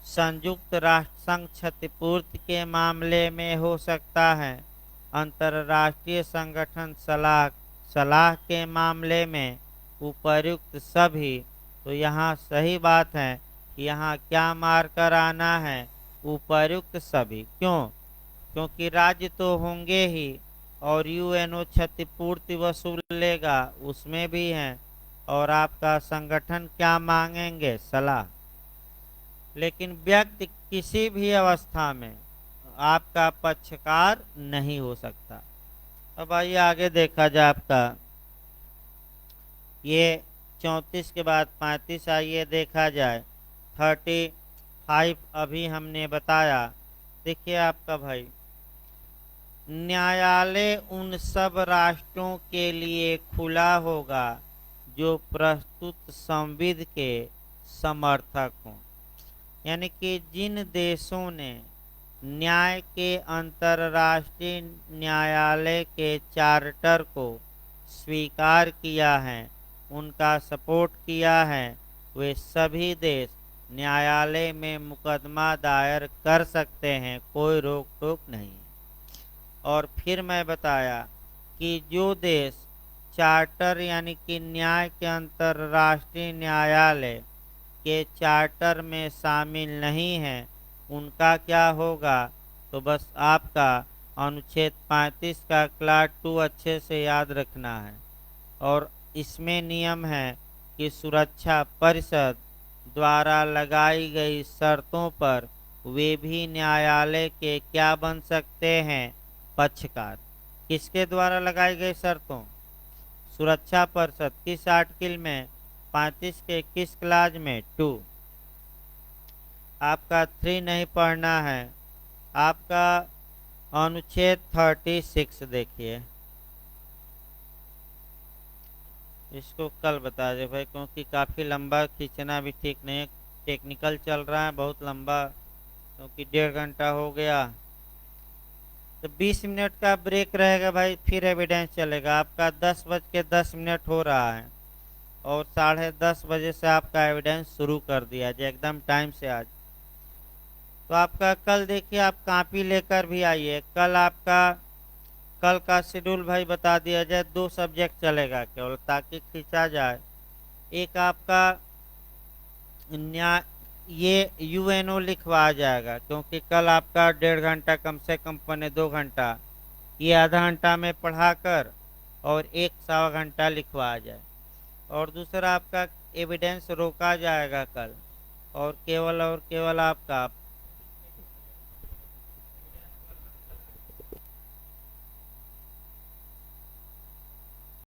संयुक्त राष्ट्र संघ क्षतिपूर्ति के मामले में हो सकता है, अंतर्राष्ट्रीय संगठन सलाह के मामले में, उपर्युक्त सभी। तो यहाँ सही बात है कि यहाँ क्या मारकर आना है? उपर्युक्त सभी। क्यों? क्योंकि राज्य तो होंगे ही, और यूएनओ क्षतिपूर्ति वसूल लेगा, उसमें भी हैं। और आपका संगठन क्या मांगेंगे? सलाह। लेकिन व्यक्ति किसी भी अवस्था में आपका पक्षकार नहीं हो सकता। अब आइए आगे देखा जाए, आपका ये 34 के बाद 35 आइए देखा जाए। 35 अभी हमने बताया। देखिए आपका भाई, न्यायालय उन सब राष्ट्रों के लिए खुला होगा जो प्रस्तुत संविध के समर्थक हों। यानी कि जिन देशों ने न्याय के अंतर्राष्ट्रीय न्यायालय के चार्टर को स्वीकार किया है, उनका सपोर्ट किया है, वे सभी देश न्यायालय में मुकदमा दायर कर सकते हैं, कोई रोक टोक नहीं। और फिर मैं बताया कि जो देश चार्टर यानी कि न्याय के अंतर्राष्ट्रीय न्यायालय के चार्टर में शामिल नहीं है, उनका क्या होगा? तो बस आपका अनुच्छेद 35 का क्लास 2 अच्छे से याद रखना है। और इसमें नियम है कि सुरक्षा परिषद द्वारा लगाई गई शर्तों पर वे भी न्यायालय के क्या बन सकते हैं? पक्षकार। किसके द्वारा लगाई गई शर्तों? सुरक्षा परिषद। किस आर्टिकल में? 35 के किस क्लाज में? 2। आपका 3 नहीं पढ़ना है, आपका अनुच्छेद 36 देखिए। इसको कल बता दे भाई, क्योंकि काफ़ी लंबा खींचना भी ठीक नहीं है। टेक्निकल चल रहा है बहुत लंबा, क्योंकि 1.5 घंटा हो गया। तो 20 मिनट का ब्रेक रहेगा भाई, फिर एविडेंस चलेगा। आपका 10:10 हो रहा है और 10:30 बजे से आपका एविडेंस शुरू कर दिया जाए एकदम टाइम से आज। तो आपका कल देखिए, आप कॉपी लेकर भी आइए। कल का शेड्यूल भाई बता दिया जाए। 2 सब्जेक्ट चलेगा केवल, ताकि खींचा जाए। एक आपका न्याय ये यूएनओ लिखवा जाएगा, क्योंकि कल आपका 1.5 घंटा कम से कम 1.25 घंटा, ये आधा घंटा में पढ़ाकर और 1 सवा घंटा लिखवा जाए। और दूसरा आपका एविडेंस रोका जाएगा कल, और केवल आपका